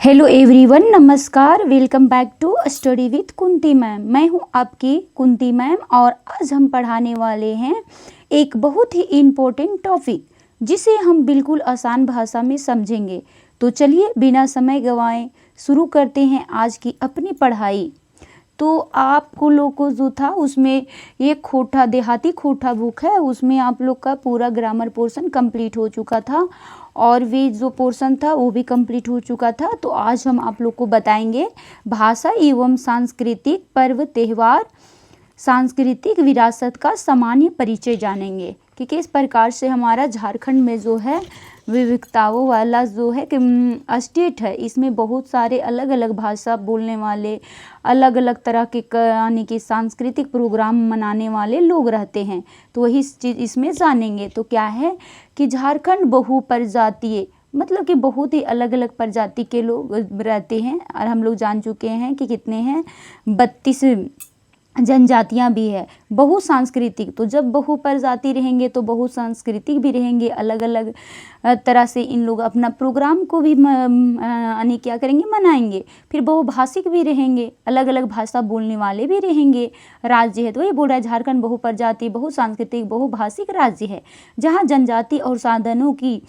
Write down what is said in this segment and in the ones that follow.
Hello everyone, नमस्कार। Welcome back to study with Kunti ma'am. मैं हूं आपकी कुंती मैम और आज हम पढ़ाने वाले हैं एक बहुत ही इम्पोर्टेंट टॉपिक जिसे हम बिल्कुल आसान भाषा में समझेंगे। तो चलिए बिना समय गंवाए शुरू करते हैं आज की अपनी पढ़ाई। तो आपको लोग को जो था उसमें ये खोटा देहाती खोटा बुक है, उसमें आप लोग का पूरा ग्रामर पोर्शन कंप्लीट हो चुका था और भी जो पोर्शन था वो भी कंप्लीट हो चुका था। तो आज हम आप लोग को बताएंगे भाषा एवं सांस्कृतिक पर्व त्योहार, सांस्कृतिक विरासत का सामान्य परिचय जानेंगे कि किस प्रकार से हमारा झारखंड में जो है विविधताओं वाला जो है कि स्टेट है, इसमें बहुत सारे अलग अलग भाषा बोलने वाले, अलग अलग तरह के यानी कि सांस्कृतिक प्रोग्राम मनाने वाले लोग रहते हैं। तो वही चीज़ इसमें जानेंगे। तो क्या है कि झारखंड बहुप्रजातीय मतलब कि बहुत ही अलग अलग प्रजाति के लोग रहते हैं और हम लोग जान चुके हैं कि कितने हैं, 32 जनजातियां भी है। बहुसांस्कृतिक, तो जब बहुप्रजाति रहेंगे तो बहुसांस्कृतिक भी रहेंगे, अलग अलग तरह से इन लोग अपना प्रोग्राम को भी यानी क्या करेंगे, मनाएंगे। फिर बहुभाषिक भी रहेंगे, अलग अलग भाषा बोलने वाले भी रहेंगे। राज्य है तो वही बोल रहा है झारखंड बहुप्रजाति बहुसांस्कृतिक बहुभाषिक राज्य है जहाँ जनजाति और साधनों की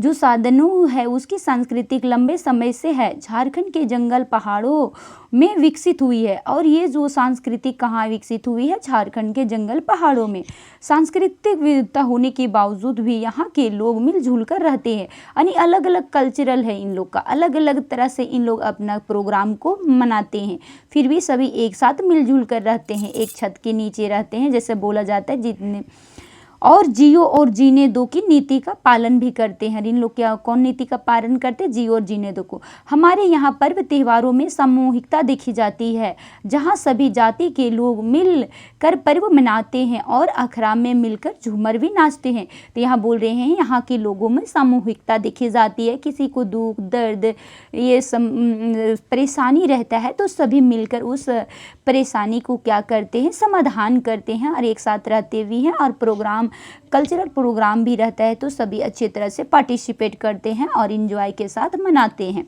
जो साधनों है उसकी सांस्कृतिक लंबे समय से है झारखंड के जंगल पहाड़ों में विकसित हुई है। और ये जो सांस्कृतिक कहाँ विकसित हुई है, झारखंड के जंगल पहाड़ों में। सांस्कृतिक विविधता होने के बावजूद भी यहाँ के लोग मिलजुल कर रहते हैं, यानी अलग अलग कल्चरल है इन लोग का, अलग अलग तरह से इन लोग अपना प्रोग्राम को मनाते हैं। फिर भी सभी एक साथ मिलजुल कर रहते हैं, एक छत के नीचे रहते हैं, जैसे बोला जाता है जितने और जियो और जीने दो की नीति का पालन भी करते हैं। इन लोग क्या कौन नीति का पालन करते हैं, जियो और जीने दो को। हमारे यहाँ पर्व त्योहारों में सामूहिकता देखी जाती है जहाँ सभी जाति के लोग मिल कर पर्व मनाते हैं और अखड़ा में मिलकर झूमर भी नाचते हैं। तो यहाँ बोल रहे हैं यहाँ के लोगों में सामूहिकता देखी जाती है, किसी को दुख दर्द ये परेशानी रहता है तो सभी मिलकर उस परेशानी को क्या करते हैं, समाधान करते हैं और एक साथ रहते भी हैं। और प्रोग्राम कल्चरल प्रोग्राम भी रहता है तो सभी अच्छी तरह से पार्टिसिपेट करते हैं और इंजॉय के साथ मनाते हैं।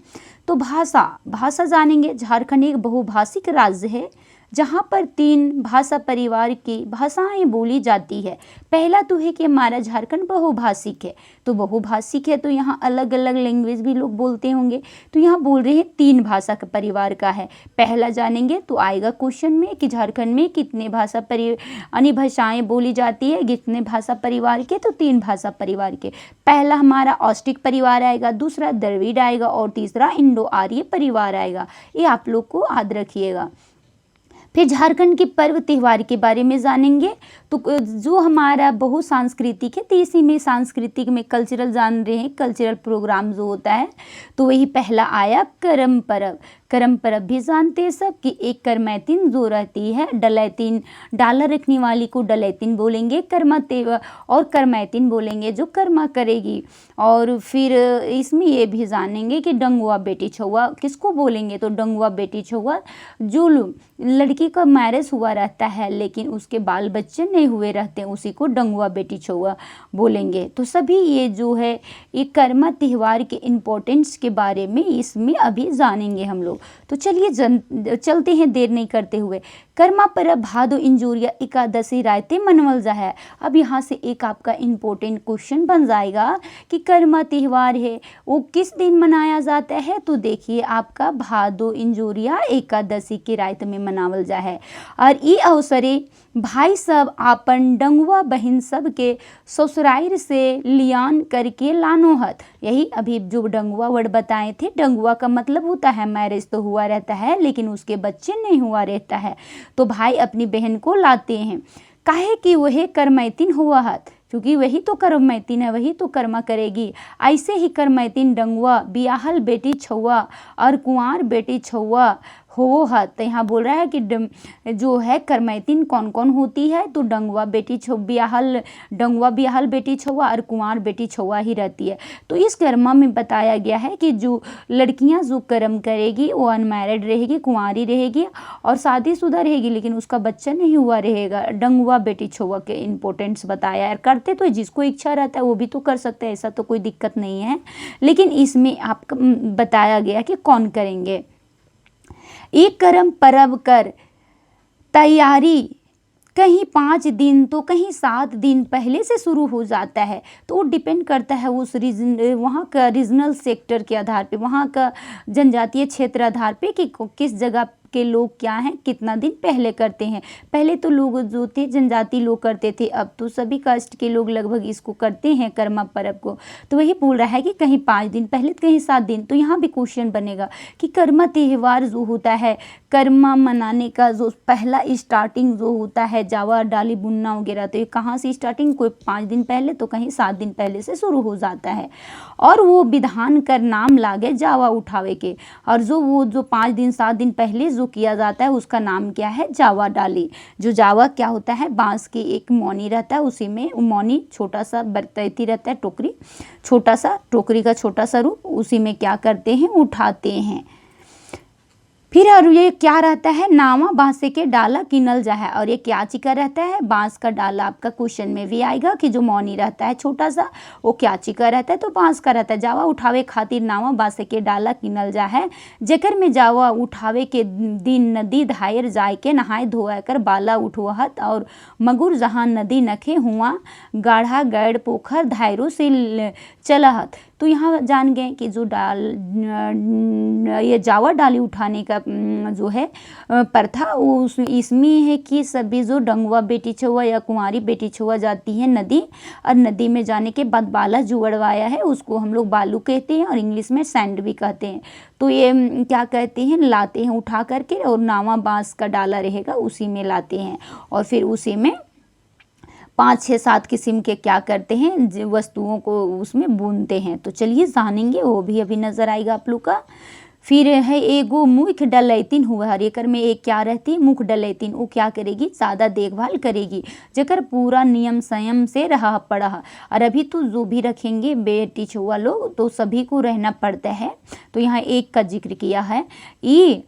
तो भाषा जानेंगे। झारखंड एक बहुभाषिक राज्य है जहाँ पर 3 भाषा परिवार की भाषाएं बोली जाती है। पहला तो है कि हमारा झारखंड बहुभाषिक है, तो बहुभाषिक है तो यहाँ अलग अलग लैंग्वेज भी लोग बोलते होंगे। तो यहाँ बोल रहे हैं 3 भाषा का परिवार का है। पहला जानेंगे तो आएगा क्वेश्चन में कि झारखंड में कितने भाषा यानी भाषाएं बोली जाती है, कितने भाषा परिवार के, तो 3 भाषा परिवार के। पहला हमारा ऑस्टिक परिवार आएगा, दूसरा द्रविड़ आएगा और तीसरा इंडो आर्य परिवार आएगा। ये आप लोग को याद रखिएगा। फिर झारखंड के पर्व त्योहार के बारे में जानेंगे। तो जो हमारा बहुसांस्कृतिक है तो इसी में सांस्कृतिक में कल्चरल जान रहे हैं, कल्चरल प्रोग्राम जो होता है। तो वही पहला आया करम पर्व। करम पर्व भी जानते हैं सब कि एक करमैतिन जो रहती है, डलैतिन डाला रखने वाली को डलैतिन बोलेंगे, कर्मा तेवा और करमैतिन बोलेंगे जो कर्मा करेगी। और फिर इसमें ये भी जानेंगे कि डंगुआ बेटी छुआ किसको बोलेंगे, तो डंगुआ बेटी छुआ जो लड़की का मैरिज हुआ रहता है लेकिन उसके बाल बच्चे नहीं हुए रहते हैं उसी को डंगुआ बेटी छुआ बोलेंगे। तो सभी ये जो है ये कर्मा त्योहार के इम्पोर्टेंस के बारे में इसमें अभी जानेंगे हम लोग। तो चलिए चलते हैं देर नहीं करते हुए। कर्मा पर्व भादो इंजोरिया एकादशी रायते मनवल जा है। अब यहाँ से एक आपका इम्पोर्टेंट क्वेश्चन बन जाएगा कि कर्मा त्योहार है वो किस दिन मनाया जाता है, तो देखिए आपका भादो इंजोरिया एकादशी के रात में मनावल जा है। और ये अवसरे भाई सब आपन डंगुआ बहन सब के ससुराल से लियान करके लानोहत। यही अभी जो डंगुआ वर्ड बताए थे, डंगुआ का मतलब होता है मैरिज तो हुआ रहता है लेकिन उसके बच्चे नहीं हुआ रहता है, तो भाई अपनी बहन को लाते हैं। काहे कि वह करमैतिन हुआ हत, क्योंकि वही तो करमैतिन है, वही तो कर्मा करेगी। ऐसे ही करमैतिन डंगुआ बियाहल बेटी छुआ और कुंवार बेटी छुआ हो हत। तो यहाँ बोल रहा है कि जो है करमैतिन कौन कौन होती है, तो डंगवा बेटी ब्याहल, डंगवा ब्याहल बेटी छुआ और कुंवार बेटी छुआ ही रहती है। तो इस कर्मा में बताया गया है कि जो लड़कियां जो कर्म करेगी वो अनमैरिड रहेगी, कुंवारी रहेगी और शादीशुदा रहेगी, लेकिन उसका बच्चा नहीं हुआ रहेगा। डंगवा बेटी छुआ के इम्पोर्टेंस बताया है। करते तो जिसको इच्छा रहता है वो भी तो कर सकते हैं, ऐसा तो कोई दिक्कत नहीं है, लेकिन इसमें आपको बताया गया कि कौन करेंगे। एक कर्म परब कर तैयारी कहीं 5 दिन तो कहीं 7 दिन पहले से शुरू हो जाता है। तो वो डिपेंड करता है उस वहाँ का रीजनल सेक्टर के आधार पे, वहाँ का जनजातीय क्षेत्र आधार पे कि किस जगह के लोग क्या हैं, कितना दिन पहले करते हैं। पहले तो लोग जो थे जनजाति लोग करते थे, अब तो सभी कास्ट के लोग लगभग इसको करते हैं कर्मा पर्व को। तो वही बोल रहा है कि कहीं 5 दिन पहले तो कहीं 7 दिन। तो यहाँ भी क्वेश्चन बनेगा कि कर्मा त्यौहार जो होता है, कर्मा मनाने का जो पहला स्टार्टिंग जो होता है जावा डाली बुनना वगैरह, तो ये कहाँ से स्टार्टिंग, कोई 5 दिन पहले तो कहीं 7 दिन पहले से शुरू हो जाता है। और वो विधान कर नाम लागे जावा उठावे के, और जो 5 दिन 7 दिन पहले जो किया जाता है उसका नाम क्या है, जावा डाली। जो जावा क्या होता है, बांस की एक मौनी रहता है, उसी में मौनी छोटा सा बर्तैती रहता है, टोकरी, छोटा सा टोकरी का छोटा सा रूप, उसी में क्या करते हैं, उठाते हैं। फिर और ये क्या रहता है, नावा बांसे के डाला किनल जा है, और ये क्या चिका रहता है, बांस का डाला। आपका क्वेश्चन में भी आएगा कि जो मौनी रहता है छोटा सा वो क्या चिका रहता है, तो बांस का रहता है। जावा उठावे खातिर नावा बांसे के डाला किनल जा है, जेकर में जावा उठावे के दिन नदी धायर जाय के नहाय धोया कर बाला उठवहत, और मगुर जहाँ नदी नखे हुआ गाढ़ा गैड़ पोखर धायरों से चलहत। तो यहाँ जान गए कि जो ये जावा डाली उठाने का जो है प्रथा, उस इसमें है कि सभी जो डंगवा बेटी छुआ या कुंवारी बेटी छुआ जाती है नदी, और नदी में जाने के बाद बाला जुड़वाया है उसको हम लोग बालू कहते हैं, और इंग्लिश में सैंड भी कहते हैं। तो ये क्या कहते हैं, लाते हैं उठा करके, और नावा बांस का डाला रहेगा उसी में लाते हैं, और फिर उसी में 5 6 7 किस्म के क्या करते हैं, वस्तुओं को उसमें बुनते हैं। तो चलिए जानेंगे, वो भी अभी नजर आएगा आप लोग का। फिर है एगो मुख डलैतिन हुआ, हर एकर में एक क्या रहती है, मुख डलैतिन। वो क्या करेगी, ज़्यादा देखभाल करेगी, जेकर पूरा नियम संयम से रहा पड़ा। और अभी तो जो भी रखेंगे बेटी छुआ लोग तो सभी को रहना पड़ता है। तो यहाँ एक का जिक्र किया है, ये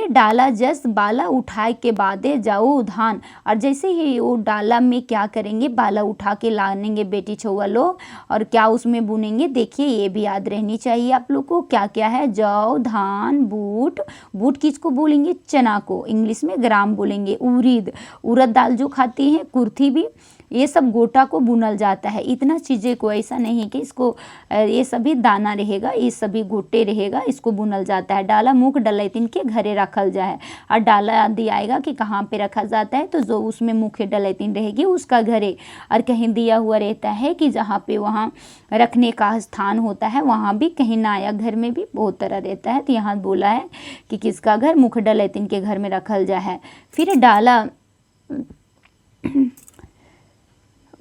डाला जस बाला उठाए के बादे जाओ धान। और जैसे ही वो डाला में क्या करेंगे, बाला उठा के लानेंगे बेटी छुआ लोग, और क्या उसमें बुनेंगे। देखिए ये भी याद रहनी चाहिए आप लोग को, क्या क्या है, जौ, धान, बूट। बूट किसको बोलेंगे, चना को, इंग्लिश में ग्राम बोलेंगे। उड़द, उड़द दाल जो खाती हैं, कुर्थी भी, ये सब गोटा को बुनल जाता है। इतना चीज़ें को ऐसा नहीं कि इसको ये सभी दाना रहेगा, ये सभी गोटे रहेगा, इसको बुनल जाता है। डाला मुख डलैतिन के घरे रखल जाए, और डाला आदि आएगा कि कहाँ पे रखा जाता है, तो जो उसमें मुख्य डलैतिन रहेगी उसका घरे। और कहीं दिया हुआ रहता है कि जहाँ पे वहाँ रखने का स्थान होता है वहाँ भी, कहीं नाया घर में भी बहुत तरह रहता है। तो यहाँ बोला है कि किसका घर, मुख डलैतिन के घर में रखल जाए। फिर डाला,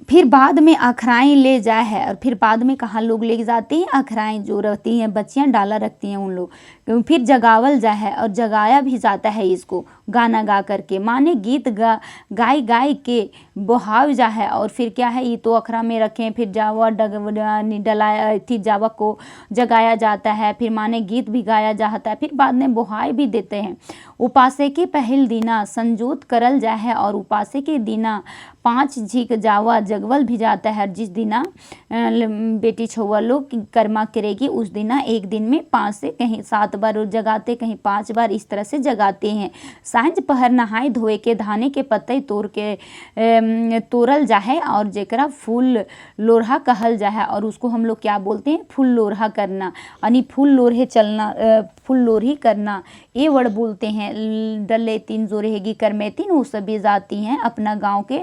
फिर बाद में अखराएँ ले जाए है, और फिर बाद में कहाँ लोग ले जाते हैं, अखराएँ जो रहती हैं बच्चियाँ डाला रखती हैं उन लोग। फिर जगावल जाए है, और जगाया भी जाता है इसको गाना गा करके, माने गीत गाय के बहाव जा है। और फिर क्या है, ये तो अखरा में रखें, फिर जावा डलाया थी, जावा को जगाया जाता है, फिर माने गीत भी गाया जाता है, फिर बाद में बुहाई भी देते हैं। उपासे के पहल दिना संजोत करल जाए है, और उपासे के दिना 5 झीक जावा जगवल भी जाता है। जिस दिना बेटी छुआ लोग कर्मा करेगी उस दिना एक दिन में 5 से कहीं 7 बार जगाते, कहीं 5 बार, इस तरह से जगाते हैं। सांझ पहर नहाए धोए के धाने के पत्ते तोड़ल जाए, और जेकरा फूल लोरहा कहल जाए, और उसको हम लोग क्या बोलते हैं, फूल लोरहा करना, यानी फूल लोरहे चलना, फूल लोरही करना, ये वर्ड बोलते हैं। डलैतिन जो रहेगी करमैतिन, वो सभी जाती हैं अपना गांव के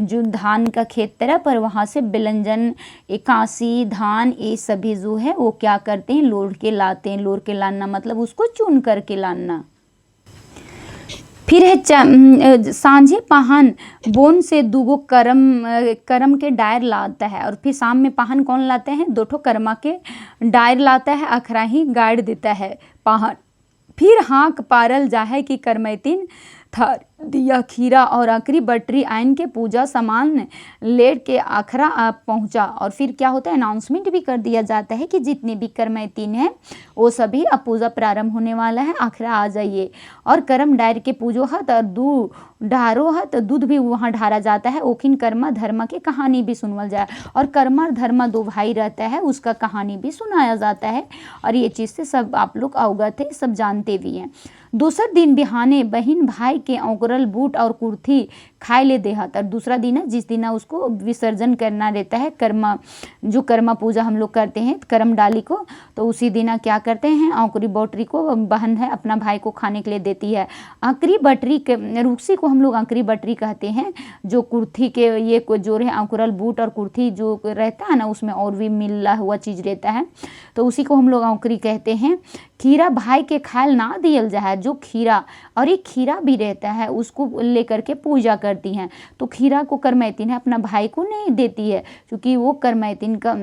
जो धान का खेत तरफ, पर वहाँ से बिलंजन, इकासी, धान, ये सभी जो है वो क्या करते हैं, लोर के लाते हैं। लोर के लाना मतलब उसको चुन करके लाना। फिर है सांझे पाहन बोन से दूगो करम के डायर लाता है, और फिर शाम में पाहन कौन लाते हैं, 2 ठो कर्मा के डायर लाता है, अखरा ही गाड़ देता है पाहन। फिर हाँक पारल जाहे कि करमैतिन था दिया खीरा और अकरी बटरी आइन के पूजा सामान लेट के आखरा पहुंचा। और फिर क्या होता है, अनाउंसमेंट भी कर दिया जाता है कि जितने भी करमैतिन हैं वो सभी अब पूजा प्रारंभ होने वाला है, आखरा आ जाइए। और करम डायर के पूजो हत और दूध ढारो हत, दूध भी वहाँ ढारा जाता है। ओखिन कर्मा धर्मा की कहानी भी सुनवल जाए, और कर्मा और धर्मा दो भाई रहता है, उसका कहानी भी सुनाया जाता है। और ये चीज़ से सब आप लोग अवगत है, सब जानते भी हैं। दूसर दिन बिहाने बहन भाई के औंकरल बूट और कुर्थी खाए ले देहत। और दूसरा दिन है जिस दिन उसको विसर्जन करना रहता है, कर्मा जो कर्मा पूजा हम लोग करते हैं करम डाली को, तो उसी दिन क्या करते हैं, औंकरी बटरी को बहन है अपना भाई को खाने के लिए देती है। आंकरी बटरी के रूसी को हम लोग आंकरी बटरी कहते हैं, जो कुर्थी के ये को जो है औंकरल बूट और कुर्थी जो रहता है ना, उसमें और भी मिला हुआ चीज़ रहता है, तो उसी को हम लोग औंकरी कहते हैं। खीरा भाई के खायल ना दियल जाए, जो खीरा और एक खीरा भी रहता है उसको लेकर के पूजा करती हैं। तो खीरा को करमैतिन है अपना भाई को नहीं देती है, क्योंकि वो करमैतिन का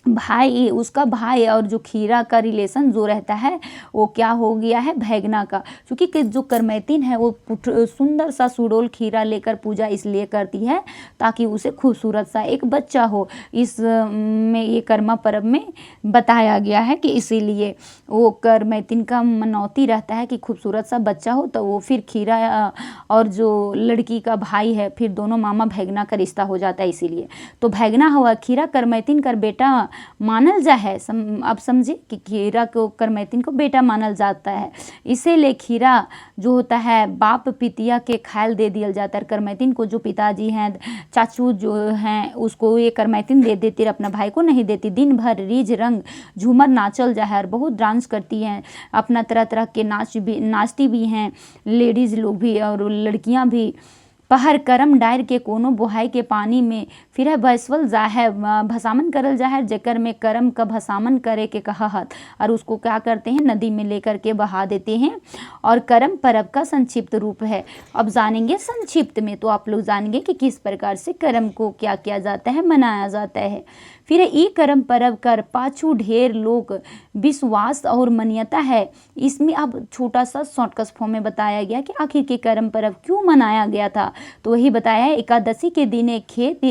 भाई, उसका भाई और जो खीरा का रिलेशन जो रहता है वो क्या हो गया है, भैगना का। क्योंकि जो करमैतिन है वो सुंदर सा सुडोल खीरा लेकर पूजा इसलिए करती है ताकि उसे खूबसूरत सा एक बच्चा हो। इस में ये कर्मा पर्व में बताया गया है कि इसीलिए वो करमैतिन का मनौती रहता है कि खूबसूरत सा बच्चा हो, तो वो फिर खीरा और जो लड़की का भाई है फिर दोनों मामा भैगना का रिश्ता हो जाता है, इसीलिए तो भैगना हुआ खीरा करमैतिन कर बेटा मानल जा है। अब समझे कि खीरा को करमैतिन को बेटा मानल जाता है, इसीलिए खीरा जो होता है बाप पितिया के खायल दे दिया जाता है। करमैतिन को जो पिताजी हैं चाचू जो हैं उसको ये करमैतिन दे देती, अपना भाई को नहीं देती। दिन भर रीझ रंग झूमर नाचल जा है और बहुत डांस करती हैं, अपना तरह तरह के नाचती भी हैं लेडीज़ लोग भी और लड़कियां भी। पहर करम डायर के कोनो बोहाई के पानी में फिर है भैसवल जा है, भसामन करल जा है, जेकर में करम का भसामन करे के कहत, और उसको क्या करते हैं नदी में लेकर के बहा देते हैं। और करम पर्व का संक्षिप्त रूप है। अब जानेंगे संक्षिप्त में, तो आप लोग जानेंगे कि किस प्रकार से करम को क्या किया जाता है, मनाया जाता है। फिर ई करम पर्व कर पाछू ढेर लोग विश्वास और मान्यता है। इसमें अब छोटा सा शॉर्टकट फॉर्म में बताया गया कि आखिर के करम पर्व क्यों मनाया गया था, तो वही बताया है। एकादशी के दिन खेत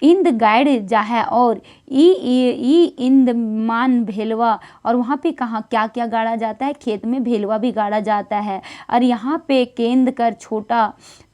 इंद गाड़ जा है और ई इंद मान भेलवा, और वहाँ पे कहाँ क्या क्या गाड़ा जाता है, खेत में भेलवा भी गाड़ा जाता है। और यहाँ पे केंद्र कर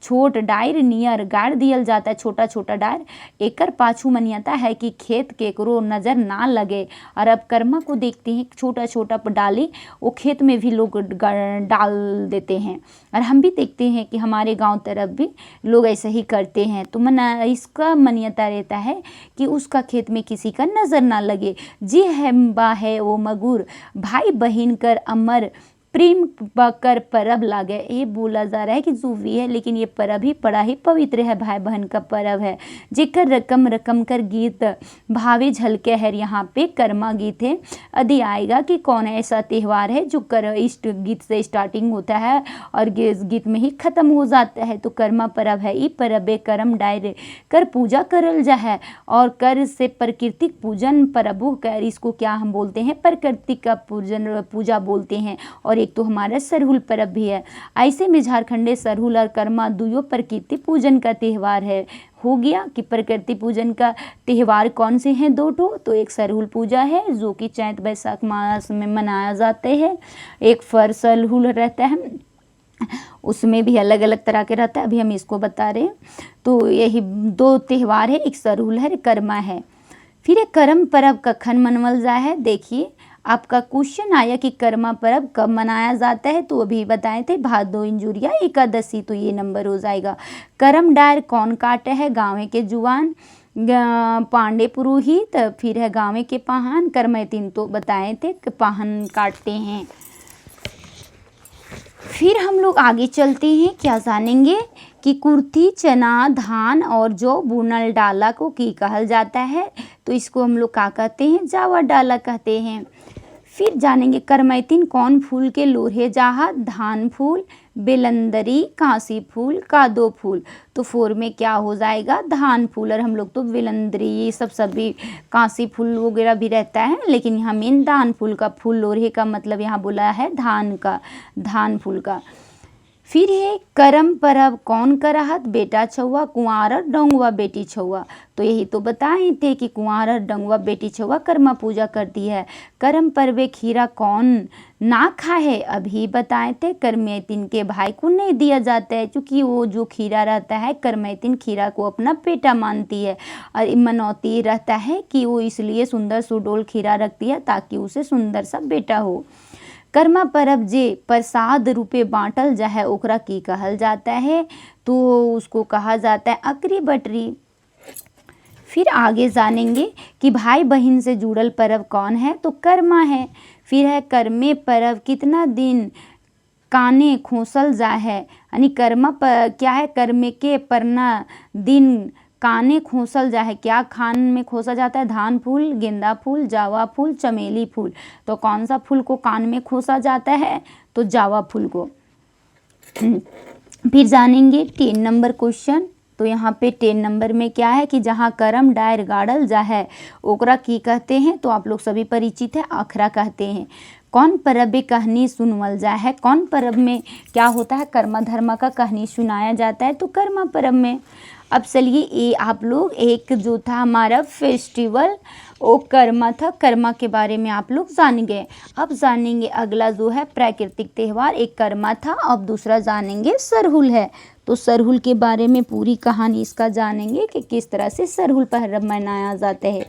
छोट डायर नियर गाड़ दियल जाता है, छोटा छोटा डायर। एकर पाछू मान्यता है कि खेत केकरो नज़र ना लगे। और अब कर्मा को देखते हैं छोटा छोटा डाली वो खेत में भी लोग डाल देते हैं, और हम भी देखते हैं कि हमारे गांव तरफ भी लोग ऐसे ही करते हैं। तो इसका मान्यता रहता है कि उसका खेत में किसी का नज़र ना लगे। जी है बा है वो मगुर भाई बहन कर अमर प्रेम कर परब लागे। ये बोला जा रहा है कि जो भी है लेकिन ये परब ही बड़ा ही पवित्र है, भाई बहन का परब है। जेकर रकम रकम कर गीत भावे झलके है। यहाँ पे कर्मा गीत है। यदि आएगा कि कौन ऐसा त्यौहार है जो इष्ट गीत से स्टार्टिंग होता है और गीत में ही खत्म हो जाता है, तो कर्मा परब है। ये परब कर्म डायर कर पूजा करल जा है, और कर से प्राकृतिक पूजन परब कर, इसको क्या हम बोलते हैं, प्रकृति का पूजा बोलते हैं। और एक तो हमारा सरहुल पर्व भी है। ऐसे में झारखंडे सरहुल और कर्मा दुयो प्रकृति पूजन का त्यौहार है। हो गया कि प्रकृति पूजन का त्यौहार कौन से हैं, दो ठो, तो एक सरहुल पूजा है जो कि चैत बैसाख मास में मनाया जाते हैं। एक फर सरहुल रहता है, उसमें भी अलग अलग तरह के रहता है, अभी हम इसको बता रहे हैं। तो यही दो त्यौहार है, एक सरहुल है, कर्मा है। फिर एक करम पर्व कखन मनवल जा है। देखिए आपका क्वेश्चन आया कि कर्मा पर्व कब मनाया जाता है, तो अभी बताए थे भादो इंजुरिया एकादशी, तो ये नंबर हो जाएगा। करम डायर कौन काटे है, गाँव के जुआन पांडे पुरोहित, फिर है गाँव के पाहन। करमैतिन तो बताए थे कि पाहन काटते हैं। फिर हम लोग आगे चलते हैं, क्या जानेंगे कि कुर्थी चना धान और जो बुनल डाला को की कहल जाता है, तो इसको हम लोग क्या कहते हैं, जावा डाला कहते हैं। फिर जानेंगे करमैतिन कौन फूल के लोरहे जाहा, धान फूल, बेलंदरी, कांसी फूल, कादो फूल। तो 4 में क्या हो जाएगा, धान फूल। और हम लोग तो बेलंदरी ये सब सभी कांसी फूल वगैरह भी रहता है, लेकिन यहाँ मेन धान फूल का फूल लोरहे का मतलब यहाँ बोला है धान का, धान फूल का। फिर है करम परब कौन करहत, बेटा छुआ, कुंवार डंगुआ बेटी छुआ। तो यही तो बताए थे कि कुंवार डंगुआ बेटी छुआ कर्मा पूजा करती है। करम पर्वे खीरा कौन ना खाए, अभी बताए थे, करमैतिन के भाई को नहीं दिया जाता है, क्योंकि वो जो खीरा रहता है करमैतिन खीरा को अपना बेटा मानती है और मनौती रहता है कि वो इसलिए सुंदर सुडोल खीरा रखती है ताकि उसे सुंदर सा बेटा हो। कर्मा परब जे प्रसाद रूपे बांटल जाए ओकरा की कहल जाता है, तो उसको कहा जाता है अकरी बटरी। फिर आगे जानेंगे कि भाई बहन से जुड़ल परब कौन है, तो कर्मा है। फिर है कर्मे परब कितना दिन काने खोसल जा है, यानी कर्मा क्या है, कर्मे के परना दिन काने खोसल जा है। क्या खान में खोसा जाता है, धान फूल, गेंदा फूल, जावा फूल, चमेली फूल। तो कौन सा फूल को कान में खोसा जाता है, तो जावा फूल को। फिर जानेंगे 10 नंबर क्वेश्चन। तो यहाँ पे 10 नंबर में क्या है कि जहाँ करम डायर गाड़ल जा है ओकरा की कहते हैं, तो आप लोग सभी परिचित है, आखरा कहते हैं। कौन परब में कहानी सुनवल जा है, कौन परब में क्या होता है, कर्मा धर्मा का कहानी सुनाया जाता है, तो कर्मा परब में। अब चलिए ये आप लोग एक जो था हमारा फेस्टिवल वो कर्मा था, कर्मा के बारे में आप लोग जान गए। अब जानेंगे अगला जो है प्राकृतिक त्यौहार, एक कर्मा था, अब दूसरा जानेंगे सरहुल है। तो सरहुल के बारे में पूरी कहानी इसका जानेंगे कि किस तरह से सरहुल पर्व मनाया जाता है।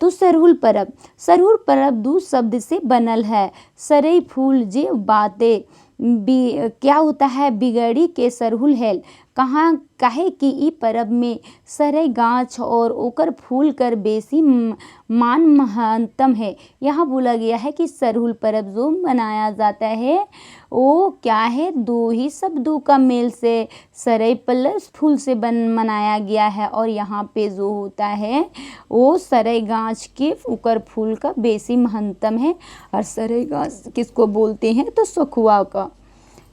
तो सरहुल पर्व 2 शब्द से बनल है। सरई फूल जे बातें क्या होता है, बिगड़ी के सरहुल है। कहाँ काहे कि ई परब में सरई गाछ और ओकर फूल कर बेसी मान महत्तम है। यहाँ बोला गया है कि सरहुल पर्व जो मनाया जाता है वो क्या है, 2 ही शब्दों का मेल से सरई प्लस फूल से मनाया गया है। और यहाँ पे जो होता है वो सरई गाछ के ऊपर फूल का बेसी महत्तम है। और सरई गाछ किसको बोलते हैं, तो सखुआ का।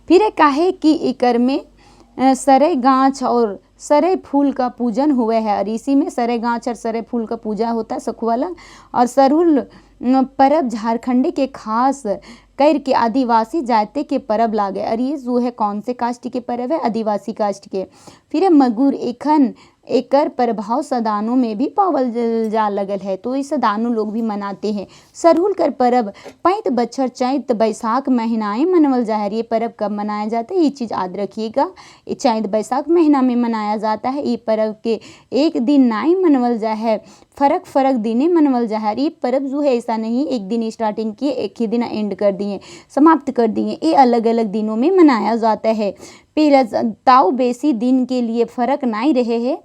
फिर काहे कि इकर में सरई गाछ और सरई फूल का पूजन हुए है, और इसी में सरई गाछ और सरई फूल का पूजा होता है सखुवाला। और सरहुल परब झारखंड के खास कर के आदिवासी जाति के परब लागे। और ये जो है कौन से कास्ट के परब है, आदिवासी कास्ट के। फिर है मगुर एखन एकर प्रभाव सदानों में भी पावल जा लगल है, तो इस सदानों लोग भी मनाते हैं। सरहुल कर परब 5 बछर चैत बैसाख महीनाएं मनवल जा है। ये परब कब मनाया जाता है, ये चीज़ याद रखिएगा, ये चैत बैसाख महीना में मनाया जाता है। ये परब के एक दिन नाई मनवल जा है, फरक दिने मनवल जा है। ये परब जो है ऐसा नहीं एक दिन स्टार्टिंग किए एक ही दिन एंड कर दिए, समाप्त कर दिए, ये अलग अलग दिनों में मनाया जाता है। पहला ताऊ बेसी दिन के लिए फर्क नहीं रहे है,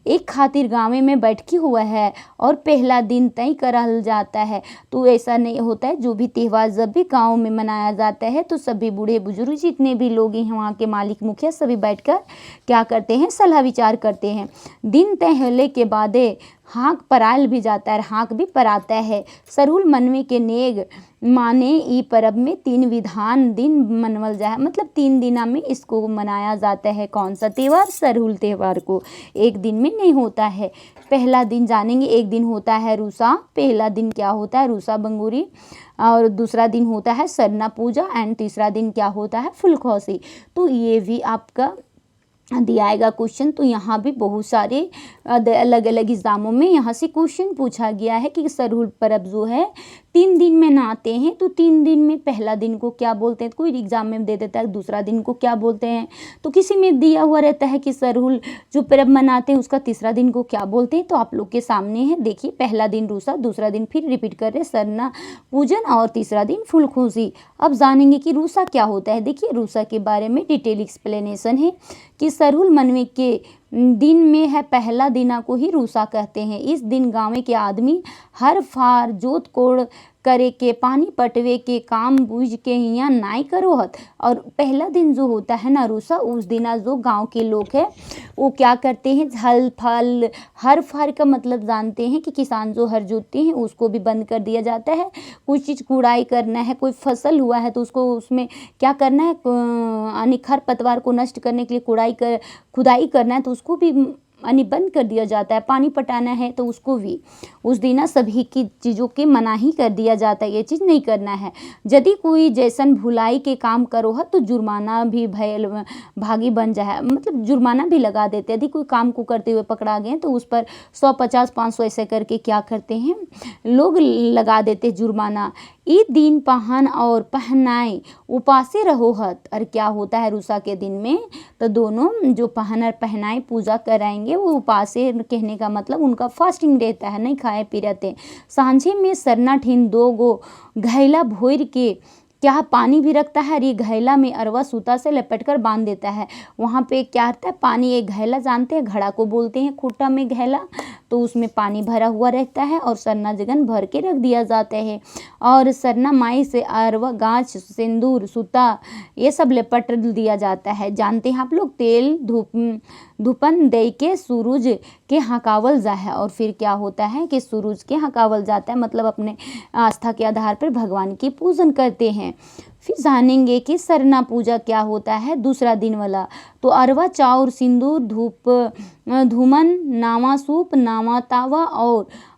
एक खातिर गाँव में बैठकी हुआ है और पहला दिन तय करल जाता है। तो ऐसा नहीं होता है, जो भी त्यौहार जब भी गाँव में मनाया जाता है तो सभी बूढ़े बुजुर्ग जितने भी लोग हैं वहाँ के मालिक मुखिया सभी बैठकर क्या करते हैं, सलाह विचार करते हैं। दिन तय होने के बाद हाँक पराल भी जाता है, हाँक भी पराता है। सरहुल मनवे के नेग माने ई परब में 3 विधान दिन मनवल जाए, मतलब 3 दिना में इसको मनाया जाता है। कौन सा त्यौहार, सरहुल त्यौहार को एक दिन में नहीं होता है। पहला दिन जानेंगे, एक दिन होता है रूसा, पहला दिन क्या होता है रूसा बंगुरी, और दूसरा दिन होता है सरना पूजा, एंड तीसरा दिन क्या होता है फुलखौसी। तो ये भी आपका दिया आएगा क्वेश्चन। तो यहाँ भी बहुत सारे अलग अलग एग्जामों में यहाँ से क्वेश्चन पूछा गया है कि सरहुल पर्व जो है 3 दिन में नहाते हैं, तो 3 दिन में पहला दिन को क्या बोलते हैं, कोई एग्जाम में दे देता है दूसरा दिन को क्या बोलते हैं, तो किसी में दिया हुआ रहता है कि सरहुल जो पर्व मनाते हैं उसका तीसरा दिन को क्या बोलते हैं। तो आप लोग के सामने है, देखिए पहला दिन रूसा, दूसरा दिन फिर रिपीट कर रहे सरना पूजन, और तीसरा दिन फुलखुशी। अब जानेंगे कि रूसा क्या होता है। देखिए रूसा के बारे में डिटेल एक्सप्लेनेशन है कि सरहुल मनवे के दिन में है पहला दिना को ही रूसा कहते हैं। इस दिन गाँव के आदमी हर फार जोत कोड़ करे के पानी पटवे के काम बूझ के हिया नाई करोहत। और पहला दिन जो होता है ना रुसा, उस दिन जो गांव के लोग हैं वो क्या करते हैं, हल फल हर फर का मतलब जानते हैं कि किसान जो हर जोतते हैं उसको भी बंद कर दिया जाता है। कुछ चीज़ कुड़ाई करना है, कोई फसल हुआ है तो उसको उसमें क्या करना है, यानी खरपतवार को नष्ट करने के लिए खुदाई करना है तो उसको भी यानी बंद कर दिया जाता है। पानी पटाना है तो उसको भी उस दिन सभी की चीज़ों के मनाही कर दिया जाता है, ये चीज़ नहीं करना है। यदि कोई जैसन भुलाई के काम करो है तो जुर्माना भी भागी बन जाए, मतलब जुर्माना भी लगा देते। यदि कोई काम को करते हुए पकड़ा गए तो उस पर 100, 50, 500 ऐसे करके क्या करते हैं लोग लगा देते जुर्माना। ई दिन पहन और पहनाए उपासे रहो हत। और क्या होता है रुसा के दिन में, तो दोनों जो पहन और पहनाए पूजा कराएंगे वो उपासे कहने का मतलब उनका फास्टिंग रहता है, नहीं खाए पी रहते। सांझे में सरना ठीन 2 गो घैला भोर के क्या पानी भी रखता है और ये घैला में अरवा सूता से लपेट कर बांध देता है। वहाँ पे क्या रहता है पानी, एक घैला जानते हैं, घड़ा को बोलते हैं, खूटा में घैला, तो उसमें पानी भरा हुआ रहता है और सरना जगन भर के रख दिया जाता है। और सरना माई से अरवा गाछ सिंदूर सूता ये सब लपेट दिया जाता है। जानते हैं आप लोग, तेल धूपन दे के सूरज के हकावल जा है। और फिर क्या होता है कि सूरज के हकावल जाता है, मतलब अपने आस्था के आधार पर भगवान की पूजन करते हैं। फिर जानेंगे कि सरना पूजा क्या होता है दूसरा दिन वाला। तो अरवा चाउर सिंदूर धूमन नावा सूप नावा तावा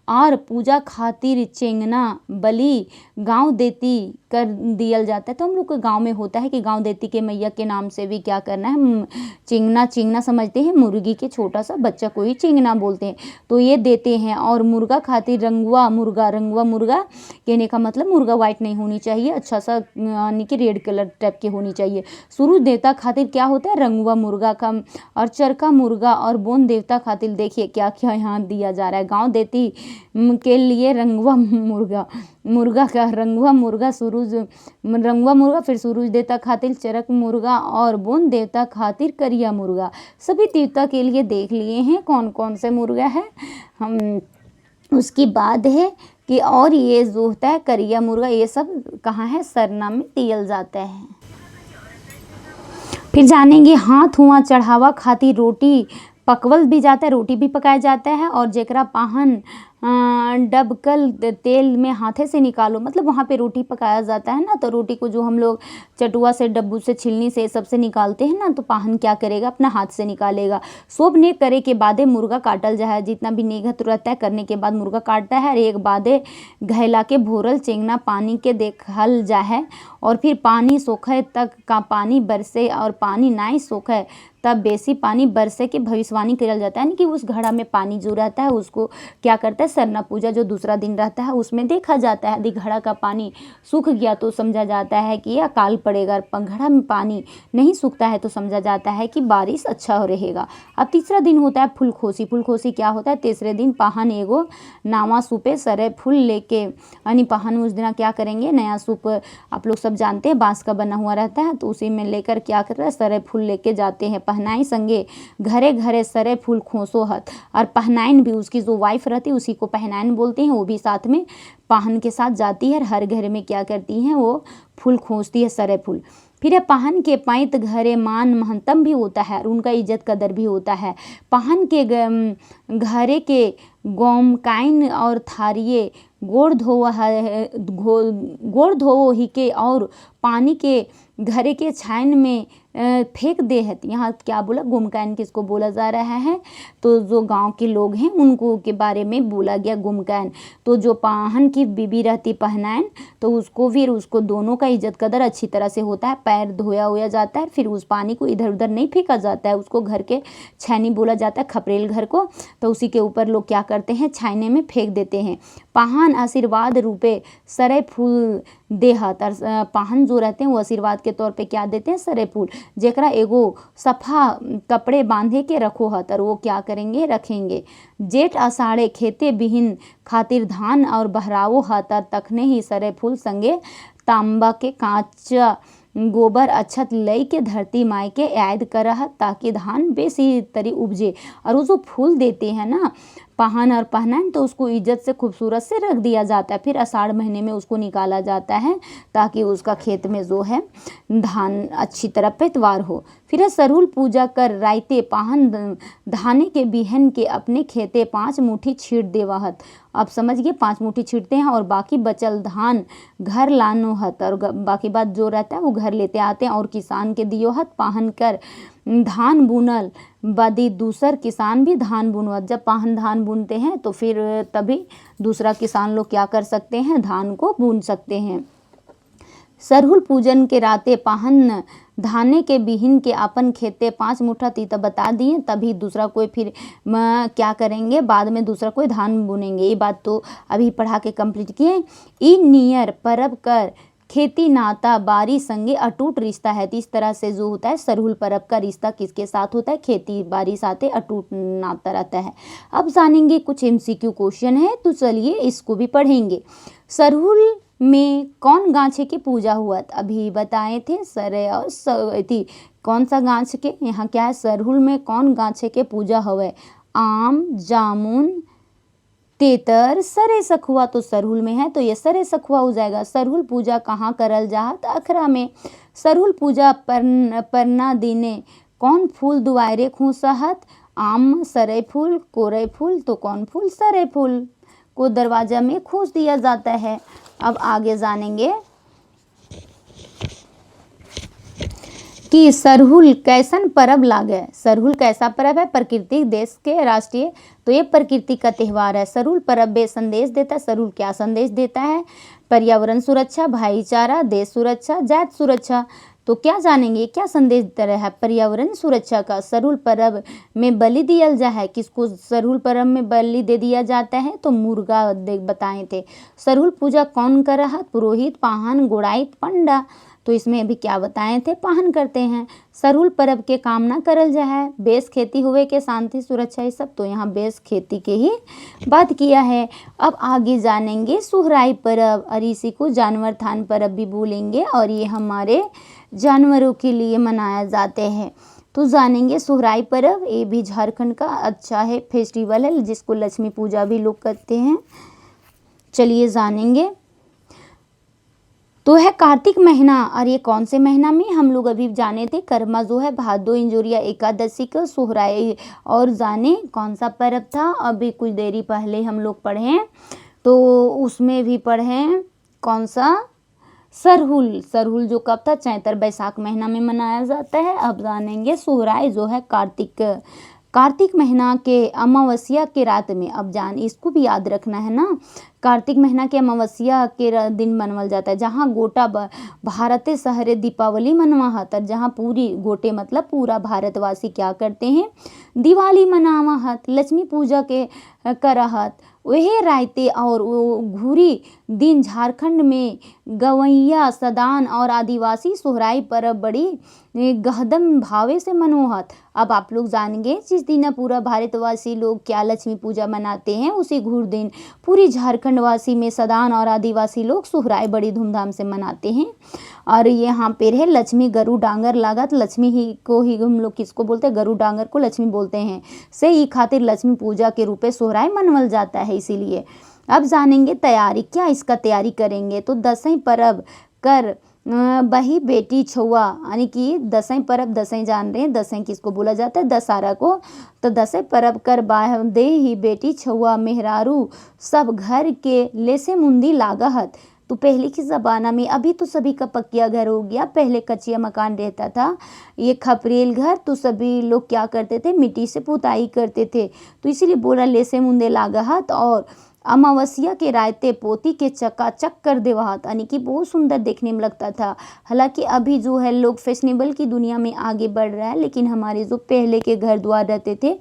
और पूजा खातिर चेंगना बलि गांव देती कर दियल जाता है। तो हम लोग के गांव में होता है कि गांव देती के मैया के नाम से भी क्या करना है, चिंगना समझते हैं, मुर्गी के छोटा सा बच्चा को ही चिंगना बोलते हैं, तो ये देते हैं। और मुर्गा खातिर रंगुआ मुर्गा कहने का मतलब मुर्गा वाइट नहीं होनी चाहिए, अच्छा सा यानी कि रेड कलर टाइप की होनी चाहिए। सूरज देवता खातिर क्या होता है रंगुआ मुर्गा का, और चरका मुर्गा। और बोन देवता खातिर देखिए क्या क्या यहाँ दिया जा रहा है। गाँव देती के लिए रंगुआ मुर्गा का रंगुआ मुर्गा फिर सूरज देवता खातिर चरक मुर्गा और बोन देवता खातिर करिया मुर्गा। सभी देवता के लिए देख लिए हैं कौन कौन से मुर्गा है हम। उसकी बात है कि और ये जो होता है करिया मुर्गा ये सब कहाँ है, सरना में दियल जाता है। फिर जानेंगे हाथ हुआ चढ़ावा खातिर रोटी पकवल भी जाता है, रोटी भी पकाया जाता है। और जेकरा पाहन डबकल तेल में हाथे से निकालो, मतलब वहाँ पे रोटी पकाया जाता है ना, तो रोटी को जो हम लोग चटुआ से डब्बू से छिलनी से सबसे निकालते हैं ना, तो पाहन क्या करेगा अपना हाथ से निकालेगा। सोब ने करे के बादे मुर्गा काटल जाए, जितना भी नेघत रहता है करने के बाद मुर्गा काटता है। और एक बादे घैला के भोरल चेंगना पानी के देखल जाए। और फिर पानी सोखे तक का पानी बरसे और पानी नाई सोखे तब बेसी पानी बरसे के भविष्यवाणी करल जाता है, यानी कि उस घड़ा में पानी जो रहता है उसको क्या करता है सरना पूजा जो दूसरा दिन रहता है उसमें देखा जाता है। यदि घड़ा का पानी सूख गया तो समझा जाता है कि अकाल पड़ेगा, घड़ा में पानी नहीं सूखता है तो समझा जाता है कि बारिश अच्छा हो रहेगा। अब तीसरा दिन होता है फूलखोसी। फूलखोसी क्या होता है, तीसरे दिन पाहन एगो नावा सूपे सरे फूल लेके, यानी पाहन उस दिन क्या करेंगे, नया सूप आप लोग सब जानते हैं बांस का बना हुआ रहता है, तो उसी में लेकर क्या कर रहा है सरे फूल लेके जाते हैं। पहनाई संगे घरे घरे सरे फूल खोसो हत। और पहनाइन भी उसकी जो वाइफ रहती है उसी को पहनाइन बोलते हैं, वो भी साथ में पाहन के साथ जाती है। हर घर में क्या करती हैं वो फूल खोसती है सरे फूल। फिर पाहन के पैंत घरे मान महंतम भी होता है और उनका इज्जत कदर भी होता है। पाहन के घरे के गोमकाइन और थारिये गोड़ धोवो ही के और पानी के घरे के छाइन में फेंक दे है। यहाँ क्या बोला, गुमकैन किसको बोला जा रहा है, तो जो गांव के लोग हैं उनको के बारे में बोला गया गुमकैन। तो जो पाहन की बीबी रहती पहनाइन, तो उसको फिर उसको दोनों का इज्जत कदर अच्छी तरह से होता है, पैर धोया जाता है, फिर उस पानी को इधर उधर नहीं फेंका जाता है, उसको घर के छैनी बोला जाता है, खपरेल घर को, तो उसी के ऊपर लोग क्या करते हैं छैने में फेंक देते हैं। पाहन आशीर्वाद रूपे सरे फूल देहत, और पाहन जो रहते हैं वो आशीर्वाद के तौर पे क्या देते हैं सरे फूल, जेकरा एगो सफा कपड़े बांधे के रखो हत, और वो क्या करेंगे रखेंगे। जेठ आषाढ़े खेते बिहीन खातिर धान और बहरावो हत, और तखने ही सरे फूल संगे तांबा के कांचा गोबर अक्षत लई के धरती माई के याद करह ताकि धान बेसी तरी उपजे। और वो जो फूल देते हैं ना पाहन और पहनाएं तो उसको इज्जत से खूबसूरत से रख दिया जाता है। फिर आषाढ़ महीने में उसको निकाला जाता है ताकि उसका खेत में जो है धान अच्छी तरह पैदावार हो। फिर है सरहुल पूजा कर राइते पाहन धाने के बिहन के अपने खेते 5 मुट्ठी छीट देवाहत। आप समझिए 5 मुट्ठी छीटते हैं और बाकी बचल धान घर लानो हत, और बाकी बात जो रहता है वो घर लेते आते हैं और किसान के दियो हत। पाहन कर धान बुनल बदी दूसर किसान भी धान बुनवत। जब पाहन धान बुनते हैं तो फिर तभी दूसरा किसान लोग क्या कर सकते हैं, धान को बुन सकते हैं। सरहुल पूजन के राते पाहन धाने के बिहिन के अपन खेते 5 मुट्ठा तीता बता दिए, तभी दूसरा कोई फिर क्या करेंगे, बाद में दूसरा कोई धान बुनेंगे। ये बात तो अभी पढ़ा के कंप्लीट किए। ई नियर परब कर खेती नाता बारी संगे अटूट रिश्ता है। तो इस तरह से जो होता है सरहुल परब का रिश्ता किसके साथ होता है, खेती बाड़ी साथ अटूट नाता रहता है। अब जानेंगे कुछ MCQ क्वेश्चन है, तो चलिए इसको भी पढ़ेंगे। सरहुल में कौन गांछे की पूजा हुआ? अभी बताए थे सरे और थी कौन सा गांछ के, यहाँ क्या है, सरहुल में कौन गांछे के पूजा हुए? आम, जामुन, तेतर, सरे सखुआ। तो सरहुल में है तो ये सरे सखुआ हो जाएगा। सरहुल पूजा कहाँ करल जाहत? अखरा में। सरहुल पूजा परना दिने कौन फूल दुआरे खूसहत? आम, सरे फूल, कोरे फूल। तो कौन फूल? सरे फूल को दरवाजा में खूस दिया जाता है। अब आगे जानेंगे कि सरहुल कैसन परब लागे। सरहुल कैसा परब है? प्रकृति देश के राष्ट्रीय, तो ये प्रकृति का त्यौहार है। सरहुल परब बे संदेश देता है। सरहुल क्या संदेश देता है? पर्यावरण सुरक्षा, भाईचारा, देश सुरक्षा, जात सुरक्षा। तो क्या जानेंगे क्या संदेश देता है? पर्यावरण सुरक्षा का। सरहुल परब में बलि दिया जा है। किसको सरहुल परब में बलि दे दिया जाता है? तो मुर्गा बताए थे। सरहुल पूजा कौन कर रहा? पुरोहित, पाहन, गुड़ाइत, पंडा। तो इसमें अभी क्या बताए थे? पाहन करते हैं। सरहुल परब के कामना करल जा है। बेस खेती हुए के शांति सुरक्षा, ये सब तो यहाँ बेस खेती के ही बात किया है। अब आगे जानेंगे सुहराई परब, और इसी को जानवर थान परब भी बोलेंगे, और ये हमारे जानवरों के लिए मनाया जाते हैं। तो जानेंगे सुहराई परब, ये भी झारखंड का अच्छा है फेस्टिवल है, जिसको लक्ष्मी पूजा भी लोग करते हैं। चलिए जानेंगे। तो है कार्तिक महीना, और ये कौन से महीना में हम लोग अभी जाने थे? कर्मा जो है भादो इंजोरिया एकादशी का सोहराई, और जाने कौन सा पर्व था? अभी कुछ देरी पहले हम लोग पढ़े, तो उसमें भी पढ़े कौन सा? सरहुल। सरहुल जो कब था? चैतर बैसाख महीना में मनाया जाता है। अब जानेंगे सोहराई जो है कार्तिक महीना के अमावस्या के रात में। अब इसको भी याद रखना है ना, कार्तिक महीना के अमावस्या के दिन मनवल जाता है, जहाँ गोटा भारते शहरे दीपावली मनवाहत। जहाँ पूरी गोटे मतलब पूरा भारतवासी क्या करते हैं? दिवाली मनावहत, लक्ष्मी पूजा के करहत। वह रायते और वो घूरी दिन झारखंड में गवैया, सदान और आदिवासी सोहराई परब बड़ी गहदम भावे से मनोहत। अब आप लोग जानेंगे जिस दिन पूरा भारतवासी लोग क्या लक्ष्मी पूजा मनाते हैं, उसी घूर दिन पूरी झारखंडवासी में सदान और आदिवासी लोग सोहराई बड़ी धूमधाम से मनाते हैं। और यहाँ पे है लक्ष्मी गरु डांगर लागत। लक्ष्मी ही को ही हम लोग किसको बोलते हैं? गरु डांगर को लक्ष्मी बोलते हैं। से ही खातिर लक्ष्मी पूजा के रूप में सोहराई मनवल जाता है, इसीलिए। अब जानेंगे तैयारी, क्या इसका तैयारी करेंगे? तो दसैं परब कर बही बेटी छुआ, यानी कि दसैं परब, दसैं जान रहे हैं दसैं किसको बोला जाता है? दशहरा को। तो दसैं परब कर दे ही बेटी छुआ, मेहरारू सब घर के लेसे मुंदी लागहत। तो पहले के ज़माना में, अभी तो सभी का पक्किया घर हो गया, पहले कच्चिया मकान रहता था, ये खपरेल घर, तो सभी लोग क्या करते थे? मिट्टी से पुताई करते थे, तो इसीलिए बोला लेसे मुंदे लागहत। और अमावस्या के रायते पोती के चकाचक कर देवहत, यानी कि बहुत सुंदर देखने में लगता था। हालांकि अभी जो है लोग फैशनेबल की दुनिया में आगे बढ़ रहा है, लेकिन हमारे जो पहले के घर द्वार रहते थे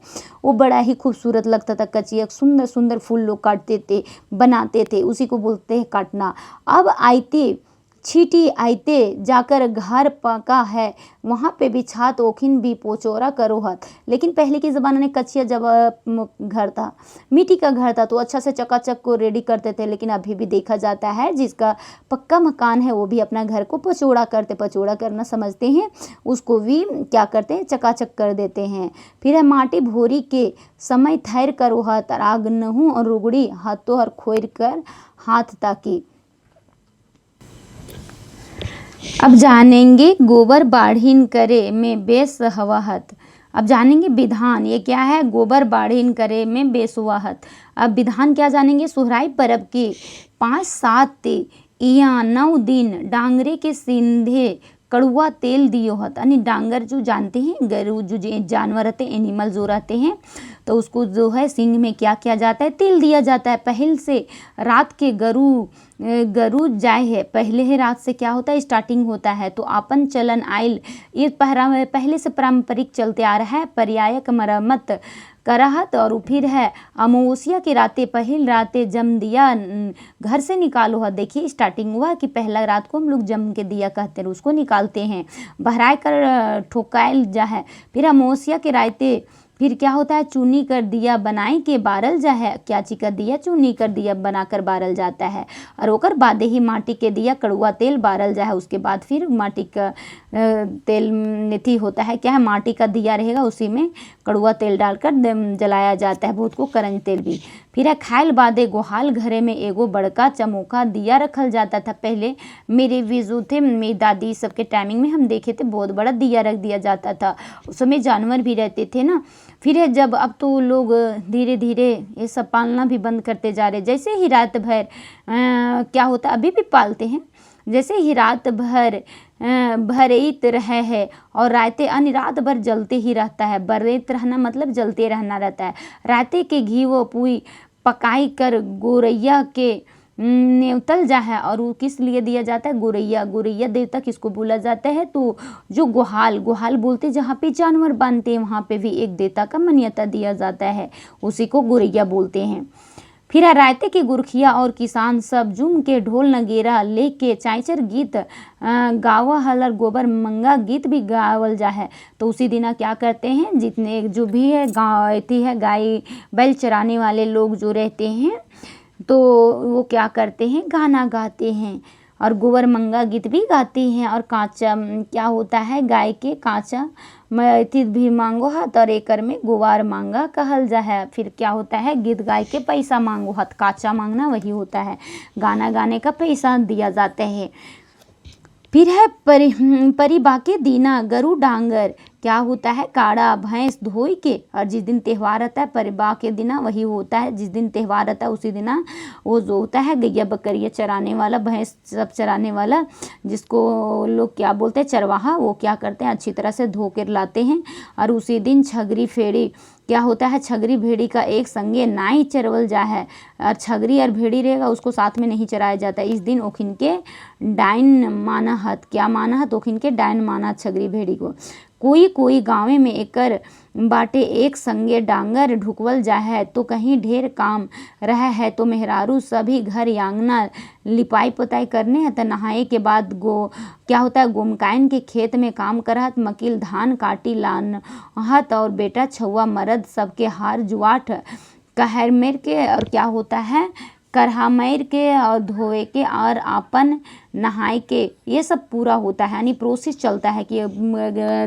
वो बड़ा ही खूबसूरत लगता था। कचिया सुंदर सुंदर फूल लोग काटते थे, बनाते थे, उसी को बोलते हैं काटना। अब आयते छीटी आइते जाकर घर पका है वहाँ पे बिछात ओखिन भी पोचोरा करोहत। लेकिन पहले के ज़माने में कच्चिया जब घर था, मिट्टी का घर था, तो अच्छा से चकाचक को रेडी करते थे। लेकिन अभी भी देखा जाता है जिसका पक्का मकान है वो भी अपना घर को पचोड़ा करते, पचोड़ा करना समझते हैं, उसको भी क्या करते हैं, चकाचक कर देते हैं। फिर है माटी भोरी के समय थैर करोहत आग नहूँ और रुगड़ी हाथों हर खोर कर हाथ ताकी। अब जानेंगे गोबर बाढ़ीन करे में बेस हवाहत। अब जानेंगे विधान, ये क्या है, गोबर बाढ़ीन करे में बेस हुआहत। अब विधान क्या जानेंगे, सोहराई पर्व के 5-7 या 9 दिन डांगरे के सिंधे कड़ुआ तेल दियो हत। यानी डांगर जो जानते हैं, गरु जो जानवर रहते हैं, एनिमल जो रहते हैं, तो उसको जो है सिंग में क्या किया जाता है, तेल दिया जाता है। पहल से रात के गरु जाए है, पहले ही रात से क्या होता है, स्टार्टिंग होता है। तो आपन चलन आयल ये पहले से पारंपरिक चलते आ रहा है, पर्यायक मरम्मत करहत। और फिर है अमावस्या की रातें, पहल रातें जम दिया घर से निकालो है। देखिए स्टार्टिंग हुआ कि पहला रात को हम लोग जम के दिया कहते हैं, उसको निकालते हैं, बहराए कर ठोकायल जा है। फिर अमावस्या के रातें फिर क्या होता है, चूनी कर दिया बनाई के बारल जा है। क्या चीज कर दिया, चूनी कर दिया बनाकर बारल जाता है। और ओकर बाद ही माटी के दिया कड़ुआ तेल बारल जा है। उसके बाद फिर माटी का तेल नेथी होता है, क्या है, माटी का दिया रहेगा, उसी में कड़ुआ तेल डालकर जलाया जाता है, बहुत को करंज तेल भी। फिर है खायल बादे गोहाल घरे में एगो बड़का चमोका दिया रखल जाता था। पहले मेरे भी जो थे, मेरी दादी सबके टाइमिंग में हम देखे थे, बहुत बड़ा दिया रख दिया जाता था। उस समय जानवर भी रहते थे ना। फिर है जब अब तो लोग धीरे धीरे ये सब पालना भी बंद करते जा रहे। जैसे ही रात भर क्या होता है, अभी भी पालते हैं, जैसे ही रात भर भरेत रहे है और रातें अन्य रात भर जलते ही रहता है। बरेत रहना मतलब जलते रहना रहता है। रातें के घी व पुई पकाई कर गोरैया के नेवतल जा है। और वो किस लिए दिया जाता है, गोरैया, गोरैया देवता किसको बोला जाता है, तो जो गोहाल बोलते जहाँ पे जानवर बांधते हैं वहाँ पे भी एक देवता का मान्यता दिया जाता है, उसी को गोरैया बोलते हैं। फिर रायते के गुरखिया और किसान सब जुम के ढोल नगेरा लेके चाइचर गीत गावा हलर गोबर मंगा गीत भी गावल जा है। तो उसी दिन क्या करते हैं, जितने जो भी है गाय बैल चराने वाले लोग जो रहते हैं, तो वो क्या करते हैं, गाना गाते हैं और गोबर मंगा गीत भी गाते हैं। और कांचा क्या होता है, गाय के कांचा मैथित भी मांगो हाथ और एकर में गुवार मांगा कहल जा है। फिर क्या होता है, गीत गाय के पैसा मांगो हाथ, कांचा मांगना वही होता है, गाना गाने का पैसा दिया जाता है। फिर है परिबा के दीना गरु डांगर, क्या होता है, काड़ा भैंस धोई के। और जिस दिन त्यौहार रहता है परिबा के दिना वही होता है, जिस दिन त्यौहार रहता है उसी दिना वो जो होता है गैया बकरिया चराने वाला, भैंस सब चराने वाला, जिसको लोग क्या बोलते हैं, चरवाहा, वो क्या करते हैं, अच्छी तरह से धो कर लाते हैं। और उसी दिन छगरी फेड़ी, क्या होता है, छगरी भेड़ी का एक संगे नाई चरवल जा है। और छगरी और भेड़ी रहेगा उसको साथ में नहीं चराया जाता। इस दिन ओखिन के डाइन माना हत, क्या माना हत, ओखिन के डाइन माना छगरी भेड़ी को। कोई गाँव में एकर बाटे एक संगे डांगर ढुकवल जा है। तो कहीं ढेर काम रहा है तो मेहरारू सभी घर आंगना लिपाई पोताई करने है। तो नहाए के बाद क्या होता है, गोमकायन के खेत में काम करहत, मकील धान काटी लान हत। और बेटा छुआ मर्द सबके हार जुआठ कहर मेर के, और क्या होता है, करहा मैर के और धोए के और आपन नहाए के, ये सब पूरा होता है। यानी प्रोसेस चलता है कि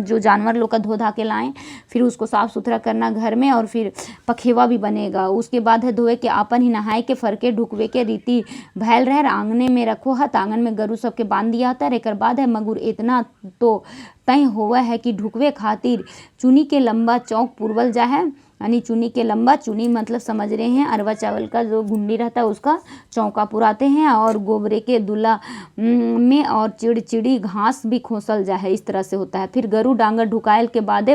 जो जानवर लोग का धो धा के लाएं, फिर उसको साफ़ सुथरा करना घर में, और फिर पखेवा भी बनेगा। उसके बाद है धोए के आपन ही नहाए के फरके ढुकवे के रीति भैल रह आंगने में रखो हत। आंगन में गरु सबके बांध दिया था। एक बाद है मगुर इतना तो तय हुआ है कि ढुकवे खातिर चुनी के लंबा चौक पुरवल जा है। यानी चुनी के लंबा, चुनी मतलब समझ रहे हैं, अरवा चावल का जो गुंडी रहता है उसका चौका पुराते हैं। और गोबरे के दूल्हा में और चिड़चिड़ी घास भी खोसल जा है, इस तरह से होता है। फिर गरु डांगर ढुकायल के बाद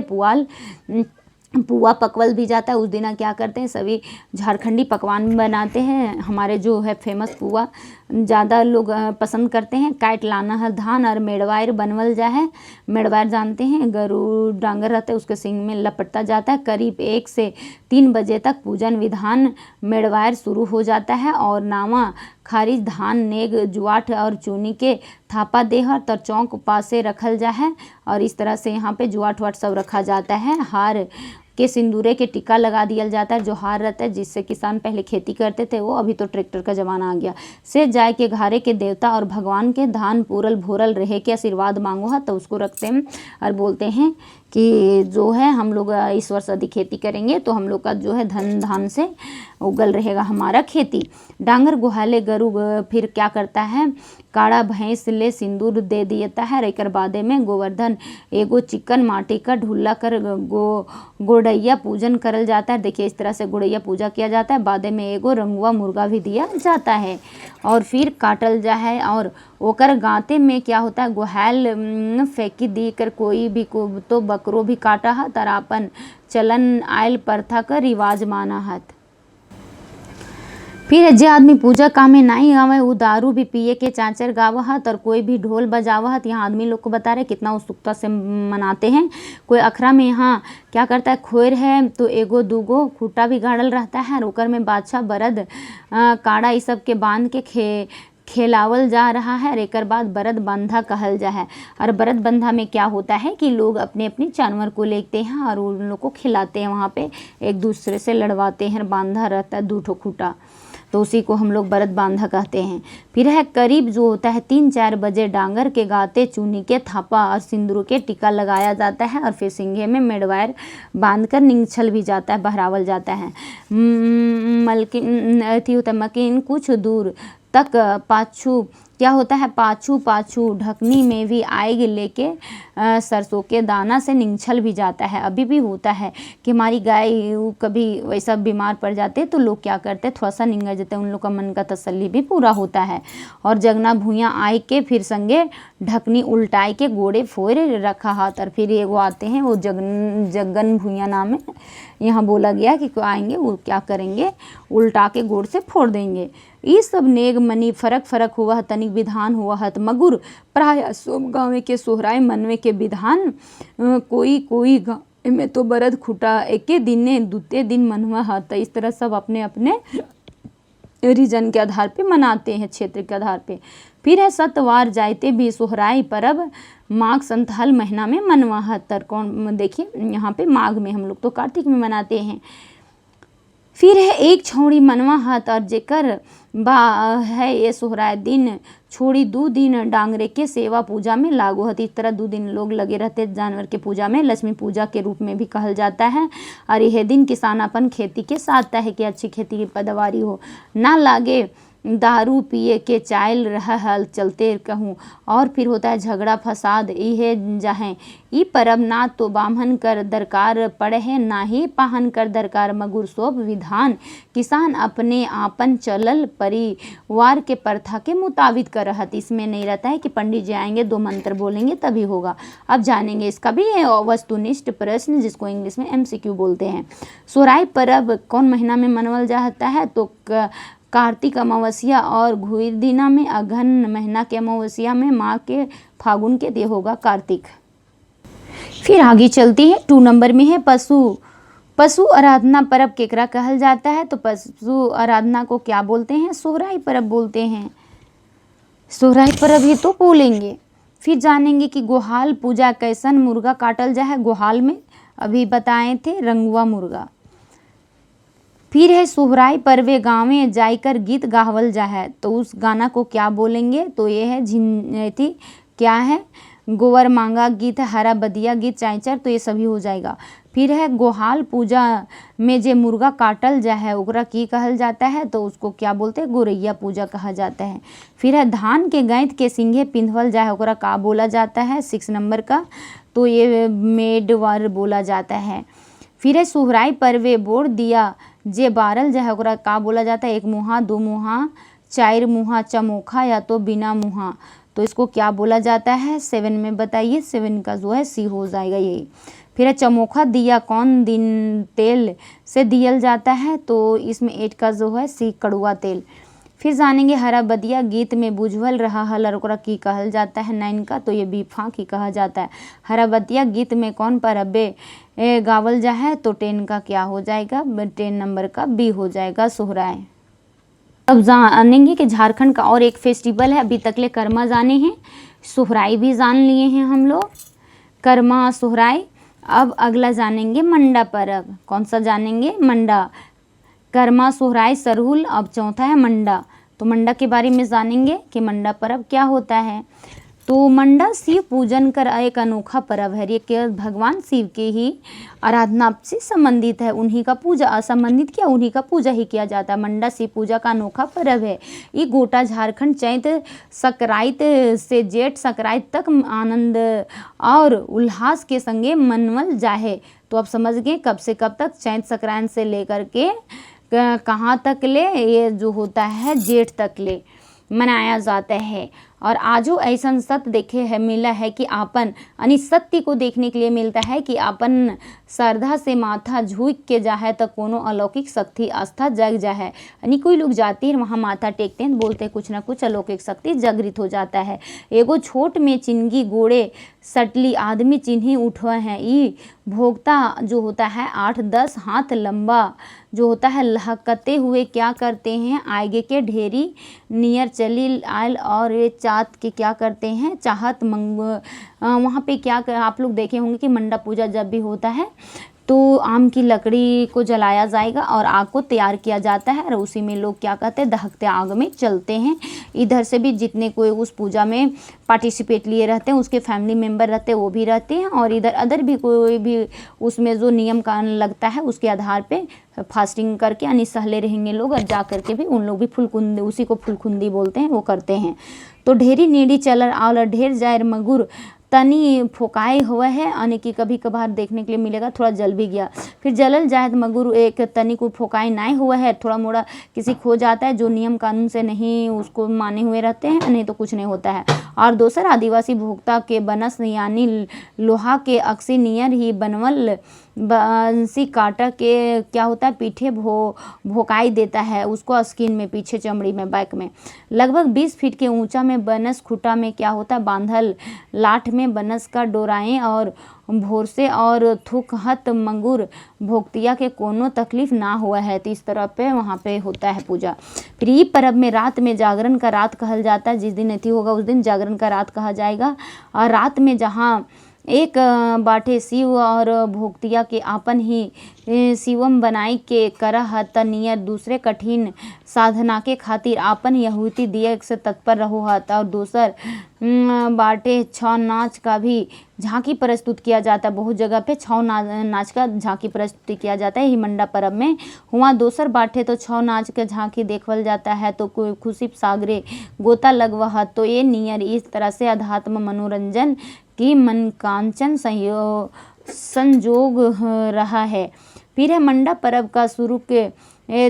पुआ पकवल भी जाता है। उस दिन क्या करते हैं, सभी झारखंडी पकवान बनाते हैं। हमारे जो है फेमस पुआ ज़्यादा लोग पसंद करते हैं। काट लाना है धान और मेड़वायर बनवल जा है। मेड़वायर जानते हैं, गरुड़ डांगर रहता है उसके सींग में लपटता जाता है। करीब 1 से 3 बजे तक पूजन विधान मेड़वायर शुरू हो जाता है और नावा खारिज धान नेग जुआठ और चूनी के थापा देहर तर चौक पासे रखल जा है। और इस तरह से यहाँ पे जुआठ वाट सब रखा जाता है। हार के सिंदूरे के टिक्का लगा दिया जाता है, जो हार रहता है जिससे किसान पहले खेती करते थे वो, अभी तो ट्रैक्टर का ज़माना आ गया। से जाए के घारे के देवता और भगवान के धान पूरल भोरल रहे के आशीर्वाद मांगो है, तो उसको रखते हैं और बोलते हैं कि जो है हम लोग इस वर्ष अधिक खेती करेंगे तो हम लोग का जो है धन धान से उगल रहेगा हमारा खेती। डांगर गुहाले गरु फिर क्या करता है, काड़ा भैंस ले सिंदूर दे देता है। रेकर बादे में गोवर्धन एगो चिकन माटी का ढुल्ला कर गोड़ैया पूजन करल जाता है। देखिए इस तरह से गोड़ैया पूजा किया जाता है। बादे में एगो रंगुआ मुर्गा भी दिया जाता है और फिर काटल जा है। और ओकर गाते में क्या होता है, गुहाल फेंकी दी कर कोई भी को तो बकरो भी काटा है तर आपन चलन आयल प्रथा का रिवाज माना हत। फिर जे आदमी पूजा काम में नहीं आवे वो दारू भी पिए के चाचर गावा हत और कोई भी ढोल बजावा हत। यहाँ आदमी लोग को बता रहे कितना उत्सुकता से मनाते हैं। कोई अखरा में यहाँ क्या करता है, खोर है तो एगो दूगो खूटा भी गाड़ल रहता है। रोकर में बादशाह बरद काड़ा इस सब के बांध के खेलावल जा रहा है। एकर बाद बरद बंधा कहल जा है। और बरद बंधा में क्या होता है कि लोग अपने अपने जानवर को लेते हैं और उन लोग को खिलाते हैं, वहाँ पे एक दूसरे से लड़वाते हैं। बांधा रहता है 2 ठो खूटा, तो उसी को हम लोग बरद बांधा कहते हैं। फिर है करीब जो होता है 3-4 बजे डांगर के गाते चूनी के थापा और सिंदूर के टिक्का लगाया जाता है और फिर सिंघे में मेड़वायर बांधकर निंगछल भी जाता है, बहरावल जाता है। मलकिन अथी होता है मकिन कुछ दूर तक पाछू क्या होता है, पाछू पाछू ढकनी में भी आग लेके सरसों के दाना से निंगछल भी जाता है। अभी भी होता है कि हमारी गाय कभी वैसा बीमार पड़ जाते तो लोग क्या करते हैं, थोड़ा सा निंगा जाते हैं, उन लोग का मन का तसल्ली भी पूरा होता है। और जगना भूया आए के फिर संगे ढकनी उल्टाए के गोड़े फोड़ रखा हाथ। और फिर एगो आते हैं वो जगन भूया नाम है, यहाँ बोला गया कि आएंगे वो क्या करेंगे, उल्टा के गोड़ से फोड़ देंगे। ये सब नेग मनी फरक फरक हुआ है, तनिक विधान हुआ है। मगुर प्राय सोम गाँव के सोहराय मनवे के विधान कोई कोई गाँव में तो बरद खुटा एके दिने दूते दिन मनवा है। तो इस तरह सब अपने अपने रीजन के आधार पे मनाते हैं, क्षेत्र के आधार पे। फिर है सतवार जायते भी सोहराय परब माघ संथाल महीना में मनवा है। तर कौन देखिए यहाँ पे माघ में, हम लोग तो कार्तिक में मनाते हैं। फिर है एक छौड़ी मनवा हाथ और जेकर बा है ये सोहराय दिन छोड़ी 2 दिन डांगरे के सेवा पूजा में लागू होती। इस तरह 2 दिन लोग लगे रहते जानवर के पूजा में, लक्ष्मी पूजा के रूप में भी कहल जाता है। और यह दिन किसान अपन खेती के साथ है कि अच्छी खेती की पैदावारी हो, ना लागे दारू पिए के चायल रहल चलते कहूँ। और फिर होता है झगड़ा फसाद, इहे जहें ई परब ना तो बामहन कर दरकार पड़े है ना ही पाहन कर दरकार। मगुर सोप विधान किसान अपने आपन चलल परिवार के प्रथा के मुताबिक करहत। इसमें नहीं रहता है कि पंडित जी आएंगे 2 मंत्र बोलेंगे तभी होगा। अब जानेंगे इसका भी वस्तुनिष्ठ प्रश्न जिसको इंग्लिश में MCQ बोलते हैं। सोहराय परब कौन महीना में मनावल जाता है, तो कार्तिक अमावस्या और घुर दिना में, अघन महीना के अमावस्या में, माँ के फागुन के दे होगा कार्तिक। फिर आगे चलती है 2 नंबर में है पशु आराधना पर्व केकरा कहल जाता है, तो पशु आराधना को क्या बोलते हैं, सोहराय पर्व बोलते हैं। सोहराय पर्व ही तो बोलेंगे। फिर जानेंगे कि गोहाल पूजा कैसन मुर्गा काटल जाए गोहाल में, अभी बताए थे रंगुआ मुर्गा। फिर है सोहराय पर्वे गाँवे जाकर गीत गावल जा है, तो उस गाना को क्या बोलेंगे, तो ये है झिंझती क्या है, गोवर मांगा गीत, हरा बदिया गीत, चाँचर, तो ये सभी हो जाएगा। फिर है गोहाल पूजा में जे मुर्गा काटल जा है ओकरा की कहल जाता है, तो उसको क्या बोलते हैं, गोरैया पूजा कहा जाता है। फिर है धान के गैंत के सिंघे पिंधवल जा है ओकरा का बोला जाता है 6 नंबर का, तो ये मेडवर बोला जाता है। फिर है सोहराय पर्वे बोर दिया जे बारल जा है ओकरा का बोला जाता है, 1 मुहा 2 मुहा 4 मुहा, चमोखा या तो बिना मुहा, तो इसको क्या बोला जाता है, 7 में बताइए। 7 का जो है C हो जाएगा यही। फिर है चमोखा दिया कौन दिन तेल से दियल जाता है, तो इसमें 8 का जो है C कड़ुआ तेल। फिर जानेंगे हरा बदिया गीत में बुझवल रहा हल ओकरा की कहल जाता है। 9 का तो ये बीफा की कहा जाता है। हरा बदिया गीत में कौन परबे गावल जा है, तो 10 का क्या हो जाएगा, 10 नंबर का बी हो जाएगा सोहराय। अब जानेंगे कि झारखंड का और एक फेस्टिवल है। अभी तक ले कर्मा जाने हैं, सोहराई भी जान लिए हैं हम लोग, कर्मा सोहराई। अब अगला जानेंगे मंडा पर्व। कौन सा जानेंगे, मंडा। कर्मा सोहराय सरहुल, अब चौथा है मंडा। तो मंडा के बारे में जानेंगे कि मंडा पर्व क्या होता है। तो मंडा शिव पूजन का एक अनोखा पर्व है। ये केवल भगवान शिव के ही आराधना से संबंधित है, उन्हीं का पूजा संबंधित क्या उन्हीं का पूजा ही किया जाता है। मंडा शिव पूजा का अनोखा पर्व है। ये गोटा झारखंड चैत संक्रांत से जेठ संक्रांत तक आनंद और उल्लास के संगे मनवल जाए। तो आप समझ गए कब से कब तक, चैत संक्रांत से लेकर के कहाँ तक ले, ये जो होता है जेठ तक ले मनाया जाता है। और आजो ऐसा सत्य देखे है मिला है कि आपन यानी सत्य को देखने के लिए मिलता है कि आपन श्रद्धा से माथा झुक के जाए तो कोनो अलौकिक शक्ति आस्था जग जाए। यानी कोई लोग जाते हैं वहाँ माथा टेकते हैं, बोलते हैं कुछ ना कुछ अलौकिक शक्ति जागृत हो जाता है। एगो छोट में चिन्हगी गोड़े सटली आदमी चिन्ही उठवा है। ये भोगता जो होता है 8-10 हाथ लंबा जो होता है, लहकते हुए क्या करते हैं, आगे के ढेरी नियर चली आयल और ये चात के क्या करते हैं, चाहत वहाँ पे क्या आप लोग देखे होंगे कि मंडा पूजा जब भी होता है तो आम की लकड़ी को जलाया जाएगा और आग को तैयार किया जाता है और उसी में लोग क्या कहते हैं, दहकते आग में चलते हैं। इधर से भी जितने कोई उस पूजा में पार्टिसिपेट लिए रहते हैं, उसके फैमिली मेम्बर रहते हैं वो भी रहते हैं, और इधर अदर भी कोई भी उसमें जो नियम कानून लगता है उसके आधार पे फास्टिंग करके यानी सहले रहेंगे लोग, और जा करके भी उन लोग भी फुलकुंदी, उसी को फुलकुंदी बोलते हैं, वो करते हैं। तो ढेरी नीडी चलर आवर ढेर जायर मगुर तनी फोकाए हुआ है, यानी कि कभी कभार देखने के लिए मिलेगा थोड़ा जल भी गया। फिर जलल जायद मगुर एक तनी को फोकाए नहीं हुआ है, थोड़ा मोड़ा किसी खो जाता है जो नियम कानून से नहीं उसको माने हुए रहते हैं, नहीं तो कुछ नहीं होता है। और दोसर आदिवासी भोक्ता के बनस यानी लोहा के अक्सी नियर ही बनवल बंसी काटा के क्या होता है, पीठे भोकाई देता है उसको, स्किन में पीछे चमड़ी में बैक में लगभग 20 फीट के ऊंचा में बनस खुटा में क्या होता है, बांधल लाठ में बनस का डोराएं और भोर से और थुक हत मंगुर भोक्तिया के कोनो तकलीफ ना हुआ है। तो इस तरह पे वहाँ पे होता है पूजा। फिर ये पर्व में रात में जागरण का रात कहल जाता है, जिस दिन अति होगा उस दिन जागरण का रात कहा जाएगा। और रात में जहाँ एक बाटे शिव और भोक्तिया के आपन ही शिवम बनाई के करह त नियर दूसरे कठिन साधना के खातिर आपन यहूती दिए से तत्पर रहो हत। और दूसर बाटे छौ नाच का भी झांकी प्रस्तुत किया जाता है। बहुत जगह पे छौ नाच का झांकी प्रस्तुति किया जाता है ही मंडा पर्व में हुआ। दोसर बाटे तो छौ नाच के झांकी देखवल जाता है, तो कोई खुशी सागरे गोता लगवा। तो ये नियर इस तरह से अध्यात्म मनोरंजन की मन कांचन संजोग रहा है। फिर है मंडा पर्व का शुरू के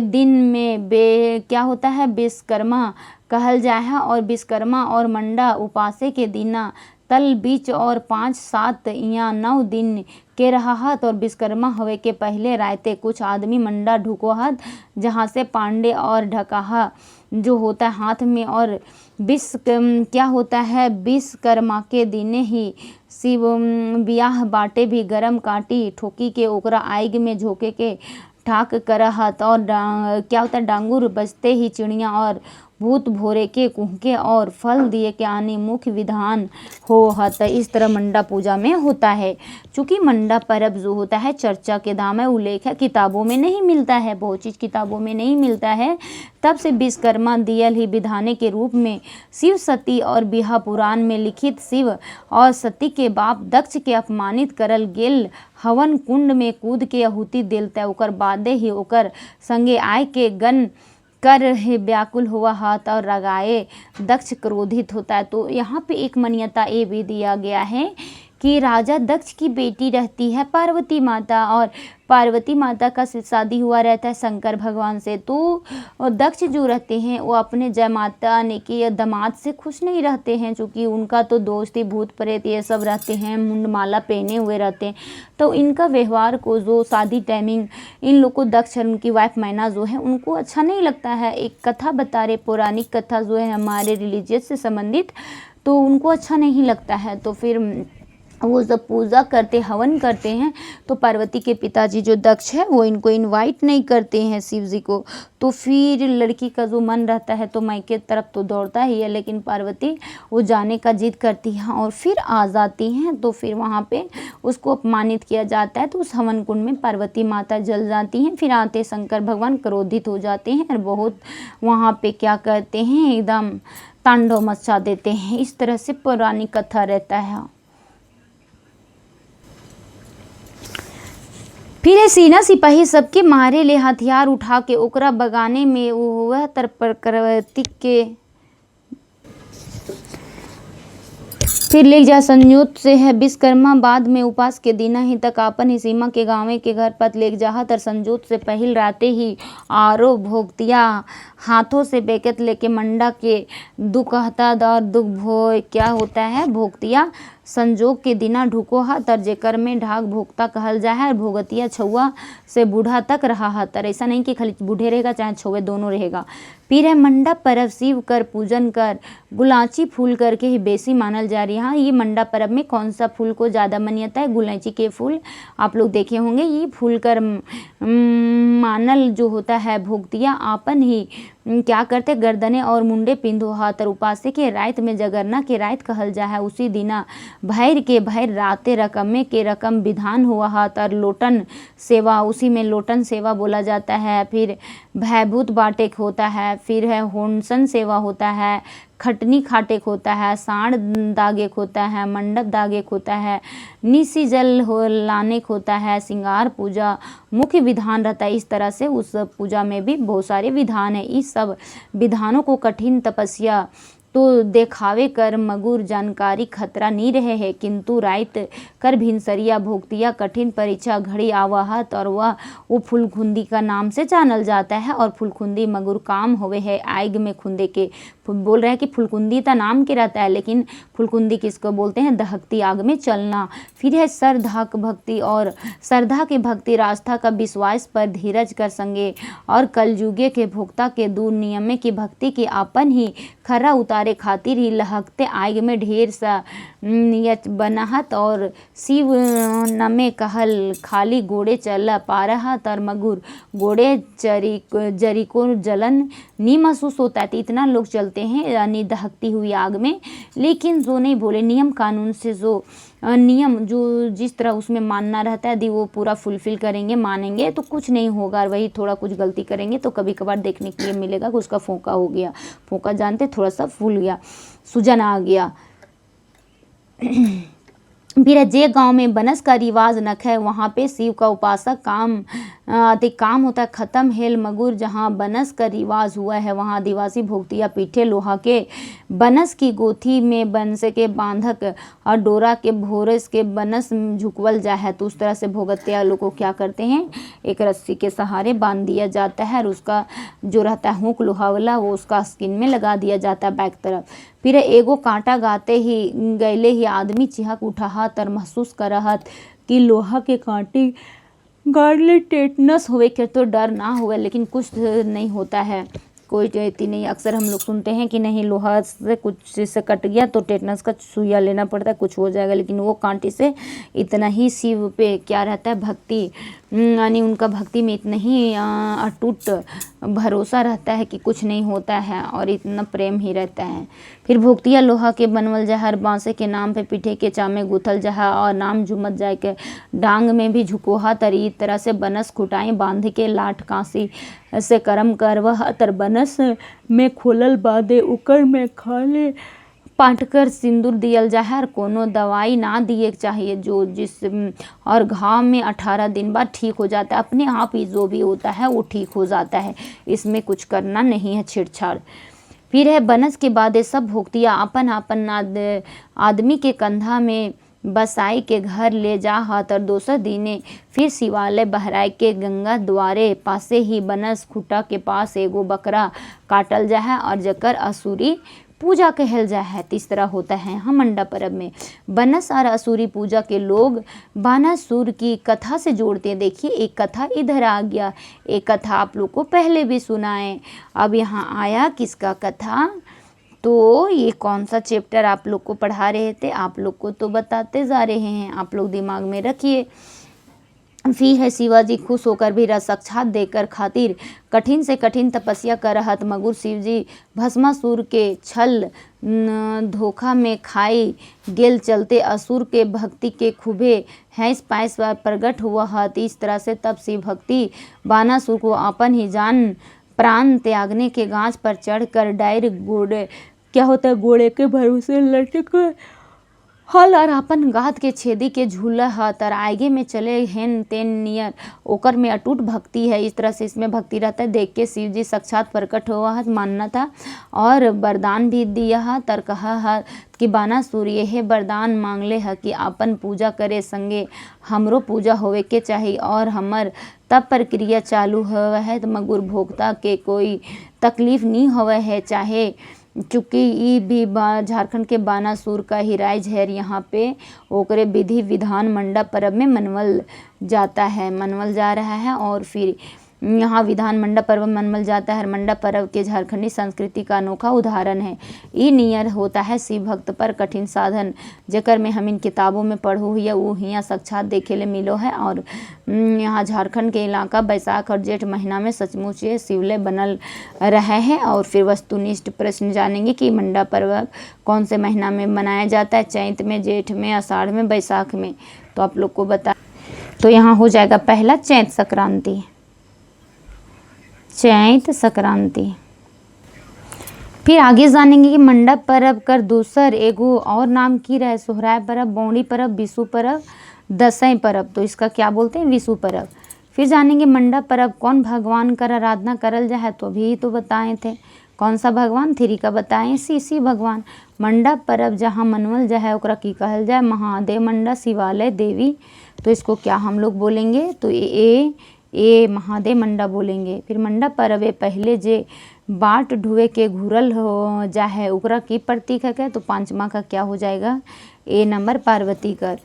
दिन में क्या होता है, विश्वकर्मा कहल जाए है। और विश्वकर्मा और मंडा उपासे के दिना तल बीच और 5-7 या 9 दिन के रहत। और विश्वकर्मा हवे के पहले रायते कुछ आदमी मंडा ढुकोहत, जहाँ से पांडे और ढकाहा जो होता है हाथ में। और क्या होता है, विश्वकर्मा के दिने ही शिव ब्याह बाटे भी गरम काटी ठोकी के ओकरा आग में झोंके के ठाक करहत। और क्या होता है, डांगुर बजते ही चिड़िया और भूत भोरे के कुहके और फल दिए के आने मुख्य विधान हो हत। इस तरह मंडा पूजा में होता है। चूँकि मंडा पर्व जो होता है चर्चा के दाम है, उल्लेख है, किताबों में नहीं मिलता है, बहुत चीज़ किताबों में नहीं मिलता है। तब से विश्वकर्मा दियल ही विधाने के रूप में शिव सती और बिहा पुराण में लिखित शिव और सती के बाप दक्ष के अपमानित करल गेल हवन कुंड में कूद के आहुति देलता। ओकर बादे ही ओकर संगे आय के गन कर व्याकुल हुआ हाथ और रगाए दक्ष क्रोधित होता है। तो यहाँ पे एक मान्यता ये भी दिया गया है कि राजा दक्ष की बेटी रहती है पार्वती माता, और पार्वती माता का शादी हुआ रहता है शंकर भगवान से, तो दक्ष जो रहते हैं वो अपने जय माता यानी कि दामाद से खुश नहीं रहते हैं, क्योंकि उनका तो दोस्ती भूत प्रेत ये सब रहते हैं, मुंडमाला पहने हुए रहते हैं। तो इनका व्यवहार को जो शादी टाइमिंग इन लोग को दक्ष और उनकी वाइफ मैना जो है उनको अच्छा नहीं लगता है। एक कथा बता रहे, पौराणिक कथा जो है हमारे रिलीजियस से संबंधित, तो उनको अच्छा नहीं लगता है। तो फिर वो जब पूजा करते हवन करते हैं तो पार्वती के पिताजी जो दक्ष है वो इनको इनवाइट नहीं करते हैं शिव जी को। तो फिर लड़की का जो मन रहता है तो मायके तरफ तो दौड़ता ही है, लेकिन पार्वती वो जाने का जिद करती है और फिर आ जाती हैं। तो फिर वहाँ पे उसको अपमानित किया जाता है, तो उस हवन कुंड में पार्वती माता जल जाती हैं। फिर आते शंकर भगवान क्रोधित हो जाते हैं और बहुत वहाँ पे क्या करते हैं, एकदम तांडव मचा देते हैं। इस तरह से पौराणिक कथा रहता है। फिर सीना सिपाही सबके मारे ले हथियार उठा के ओकरा बगाने में वह तरप्रकृति के फिर ले जा संयुक्त से है विश्वकर्मा बाद में उपास के दिना ही तक आपन ही सीमा के गाँव के घर पत ले जहा तर संजोत से पहिल राते ही आरो भोगतिया हाथों से बेकत लेके मंडा के दुखहता और दुख भोय क्या होता है भोगतिया संजोग के दिना ढुकोहा तर जेकर में ढाक भोगता कहल जा है। भोगतिया छुआ से बूढ़ा तक रहा तर, ऐसा नहीं कि खाली बूढ़े रहेगा चाहे छुए दोनों रहेगा। फिर है मंडप परब शिव कर पूजन कर गुलाची फूल करके ही बेसी मानल जा रही है। हाँ, ये मंडप परब में कौन सा फूल को ज़्यादा मान्यता है? गुलाची के फूल आप लोग देखे होंगे। ये फूल कर मानल जो होता है भोगतिया आपन ही क्या करते गर्दने और मुंडे पिंधो हाथ और उपासे के रात में जगरना के रात कहल जा है। उसी दिना भैर के भैर राते रकमे के रकम विधान हुआ हाथ और लोटन सेवा, उसी में लोटन सेवा बोला जाता है। फिर भयभूत बाटेक होता है, फिर है होनसन सेवा होता है, खटनी खाटेक होता है, साढ़ दागेक होता है, मंडप दागेक होता है, निसी जल हो लानेक होता है, सिंगार पूजा मुख्य विधान रहता है। इस तरह से उस पूजा में भी बहुत सारे विधान है। इस सब विधानों को कठिन तपस्या तो देखावे कर मगुर जानकारी खतरा नहीं रहे है, किंतु रात कर भिनसरिया भोगतिया कठिन परीक्षा घड़ी आवाहत और वह वो फुलखुंदी का नाम से जानल जाता है। और फुलखुंदी मगुर काम होवे है आग में खुंदे के बोल रहे हैं कि फुलकुंदी तो नाम के रहता है, लेकिन फुलकुंदी किसको बोलते हैं? दहकती आग में चलना। फिर है श्रद्धा भक्ति और श्रद्धा के भक्ति रास्ता का विश्वास पर धीरज कर संगे और कलयुगे के भोक्ता के दूर नियमे की भक्ति की आपन ही खरा उतारे खातिर ही लहकते आग में ढेर सा नियत बनाहत और शिव नमे कहल खाली गोड़े चला पारहत और मगुर गोड़े जरी को जलन नी महसूस होता है। तो इतना लोग चलते हैं यानी दहकती हुई आग में, लेकिन जो नहीं बोले नियम कानून से जो नियम जो जिस तरह उसमें मानना रहता है यदि वो पूरा फुलफिल करेंगे मानेंगे तो कुछ नहीं होगा। वही थोड़ा कुछ गलती करेंगे तो कभी कभार देखने के लिए मिलेगा कि उसका फोका हो गया, फोका जानते थोड़ा सा फूल गया, सूजन आ गया। फिर जे गांव में बनस का रिवाज नख है वहाँ पे शिव का उपासक काम अधिक काम होता है। खत्म हेल मगुर जहाँ बनस का रिवाज हुआ है वहाँ आदिवासी भोगतिया पीठे लोहा के बनस की गोथी में बनस के बांधक और डोरा के भोरस के बनस झुकवल जा है। तो उस तरह से भोगतिया लोग को क्या करते हैं, एक रस्सी के सहारे बांध दिया जाता है और उसका जो रहता है हुक लोहा वाला वो उसका स्किन में लगा दिया जाता है बैक तरफ। फिर एगो कांटा गाते ही गैले ही आदमी चिहक उठाहत और महसूस करहत कि लोहा के कांटे गाड़ले टेटनस हुए के तो डर ना हुए, लेकिन कुछ नहीं होता है, कोई रहती नहीं। अक्सर हम लोग सुनते हैं कि नहीं लोहा से कुछ से कट गया तो टेटनस का सुइया लेना पड़ता है, कुछ हो जाएगा, लेकिन वो कांटे से इतना ही शिव पे क्या रहता है भक्ति, यानी उनका भक्ति में इतना ही अटूट भरोसा रहता है कि कुछ नहीं होता है और इतना प्रेम ही रहता है। फिर भोगतिया लोहा के बनवल जहर बांसे के नाम पे पीठे के चामे गुथल जहा और नाम झुमत जाए के डांग में भी झुकोहा तरी तरह से बनस खुटाई बांध के लाठ कांसी से करम करवह तर बनस में खोलल बादे उकर में खाले पाटकर सिंदूर दियल जाए और कोनो दवाई ना दिए चाहिए जो जिस और घाव में 18 दिन बाद ठीक हो जाता है, अपने आप ही जो भी होता है वो ठीक हो जाता है, इसमें कुछ करना नहीं है छेड़छाड़। फिर है बनस के बाद सब भोगतिया अपन अपन आदमी के कंधा में बसाई के घर ले जाहत और दोसर दिने फिर शिवालय बहराए के गंगा द्वारे पासे ही बनस खुटा के पास एगो बकरा काटल जा है और जकर असुरी पूजा कहल जा है। तीसरा होता है यहाँ मंडा पर्व में बनस और असुरी पूजा के लोग बानासुर की कथा से जोड़ते हैं। देखिए एक कथा इधर आ गया, एक कथा आप लोग को पहले भी सुनाए। अब यहाँ आया किसका कथा, तो ये कौन सा चैप्टर आप लोग को पढ़ा रहे थे, आप लोग को तो बताते जा रहे हैं, आप लोग दिमाग में रखिए। फिर है शिवाजी खुश होकर भी रस साक्षात देकर खातिर कठिन से कठिन तपस्या कर रहत मगुर शिवजी भस्मासुर के छल धोखा में खाई गेल चलते असुर के भक्ति के खूबे हैंस पायस प्रगट हुआ हत। इस तरह से तब शिव भक्ति बानासुर को अपन ही जान प्राण त्यागने के गांच पर चढ़कर डायर घोड़े क्या होता है घोड़े के भरोसे लटक हल और अपन गात के छेदी के झूला ह तर आगे में चले हेन तेन नियर ओकर में अटूट भक्ति है। इस तरह से इसमें भक्ति रहता है। देख के शिव जी साक्षात प्रकट हुआ है, मानना था और वरदान भी दिया है। तर कहा है कि बानासुर यह वरदान मांगले है कि अपन पूजा करे संगे हमरो पूजा होवे के चाहिए और हमर तब प्रक्रिया चालू हुआ है तो मगुर भोक्ता के कोई तकलीफ नहीं हुआ है। चाहे चूँकि ई भी झारखंड के बानासुर का ही राज है, यहाँ पे ओकरे विधि विधान मंडा पर्व में मनवल जाता है, मनवल जा रहा है। और फिर यहाँ विधान मंडा पर्व मनवल जाता है। मंडा पर्व के झारखंडी संस्कृति का अनोखा उदाहरण है। ई नियर होता है शिव भक्त पर कठिन साधन जेकर में हम इन किताबों में पढ़ो हुआ वो हियाँ साक्षात देखे ले मिलो है। और यहाँ झारखंड के इलाका बैसाख और जेठ महीना में सचमुच ये शिवलय बनल रहे हैं। और फिर वस्तुनिष्ठ प्रश्न जानेंगे कि मंडा पर्व कौन से महीना में मनाया जाता है, चैत में, जेठ में, आषाढ़ में, बैसाख में, तो आप लोग को बता। तो यहाँ हो जाएगा पहला चैत संक्रांति, चैत संक्रांति। फिर आगे जानेंगे कि मंडा पर्व कर दूसर एगो और नाम की रहे, सोहराय पर्व, बौड़ी पर्व, विषु पर्व, दसैं पर्व, तो इसका क्या बोलते हैं, विषु पर्व। फिर जानेंगे मंडा पर्व कौन भगवान कर आराधना करल जाए, तो अभी तो बताए थे कौन सा भगवान, थ्री का बताएं शिव भगवान। मंडा पर्व जहाँ मनवल जाए ओकरा की कहल जाए, महादेव मंडा शिवालय देवी, तो इसको क्या हम लोग बोलेंगे, तो ये महादेव मंडा बोलेंगे। फिर मंडा पर्व पहले जे बाट ढुए के घुरल हो जाए ओकरा की प्रतीक है, तो पांचवा का क्या हो जाएगा, ए नंबर पार्वती कर।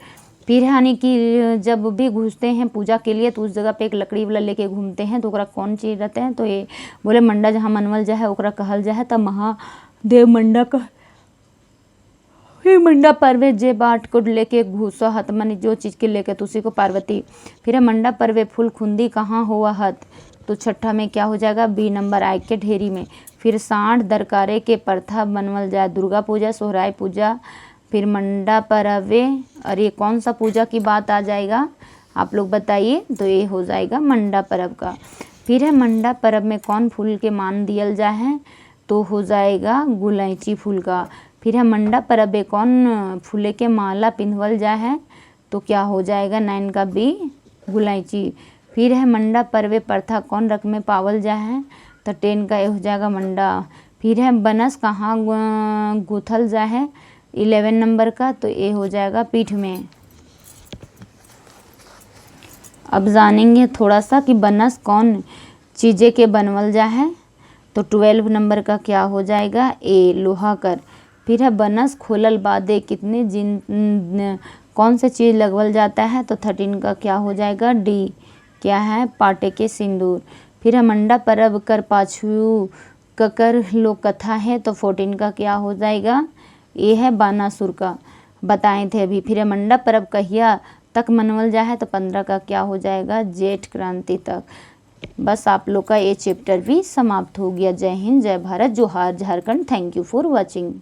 फिर यानी कि जब भी घुसते हैं पूजा के लिए तो उस जगह पे एक लकड़ी वाला लेके घूमते हैं, तो ओकरा कौन चीज़ रहते हैं, तो ये बोले मंडा जहाँ मनवल जाए ओकरा कहल जाए, तब महादेव मंडा का। फिर मंडा पर्व जे बाट को लेके घुसा हत, मानी जो चीज़ के लेके तो उसी को पार्वती। फिर मंडा पर्व फूल खुंदी कहाँ हुआ हत, तो छठा में क्या हो जाएगा, बी नंबर आय के ढेरी में। फिर सांड दरकारे के प्रथा बनवल जाए, दुर्गा पूजा, सोहराय पूजा, फिर मंडा पर्व। और ये कौन सा पूजा की बात आ जाएगा, आप लोग बताइए, तो ये हो जाएगा मंडा पर्व का। फिर है मंडा पर्व में कौन फूल के मान दियल जाए, तो हो जाएगा गुलैची फूल का। फिर है मंडा पर्व कौन फूले के माला पिंधवल जाए, तो क्या हो जाएगा, 9 का बी गुलैची। फिर है मंडा पर्व प्रथा कौन रकम में पावल जाए, तो 10 का ये हो जाएगा मंडा। फिर है बनस कहाँ गुथल जाए, 11 नंबर का, तो ये हो जाएगा पीठ में। अब जानेंगे थोड़ा सा कि बनस कौन चीज़ें के बनवल जाए, तो 12 नंबर का क्या हो जाएगा, ए लोहा कर। फिर है बनस खोलल बादे कितने जिन कौन से चीज़ लगवल जाता है, तो 13 का क्या हो जाएगा, डी क्या है, पाटे के सिंदूर। फिर है मंडा पर्व कर पाछू ककर लोक कथा है, तो 14 का क्या हो जाएगा, ये है बानासुर का, बताए थे अभी। फिर है मंडा पर्व कहिया तक मनवल जाए, तो 15 का क्या हो जाएगा, जेठ क्रांति तक। बस आप लोग का ये चैप्टर भी समाप्त हो गया। जय हिंद, जय भारत, जोहार Jharkhand. Thank you for watching.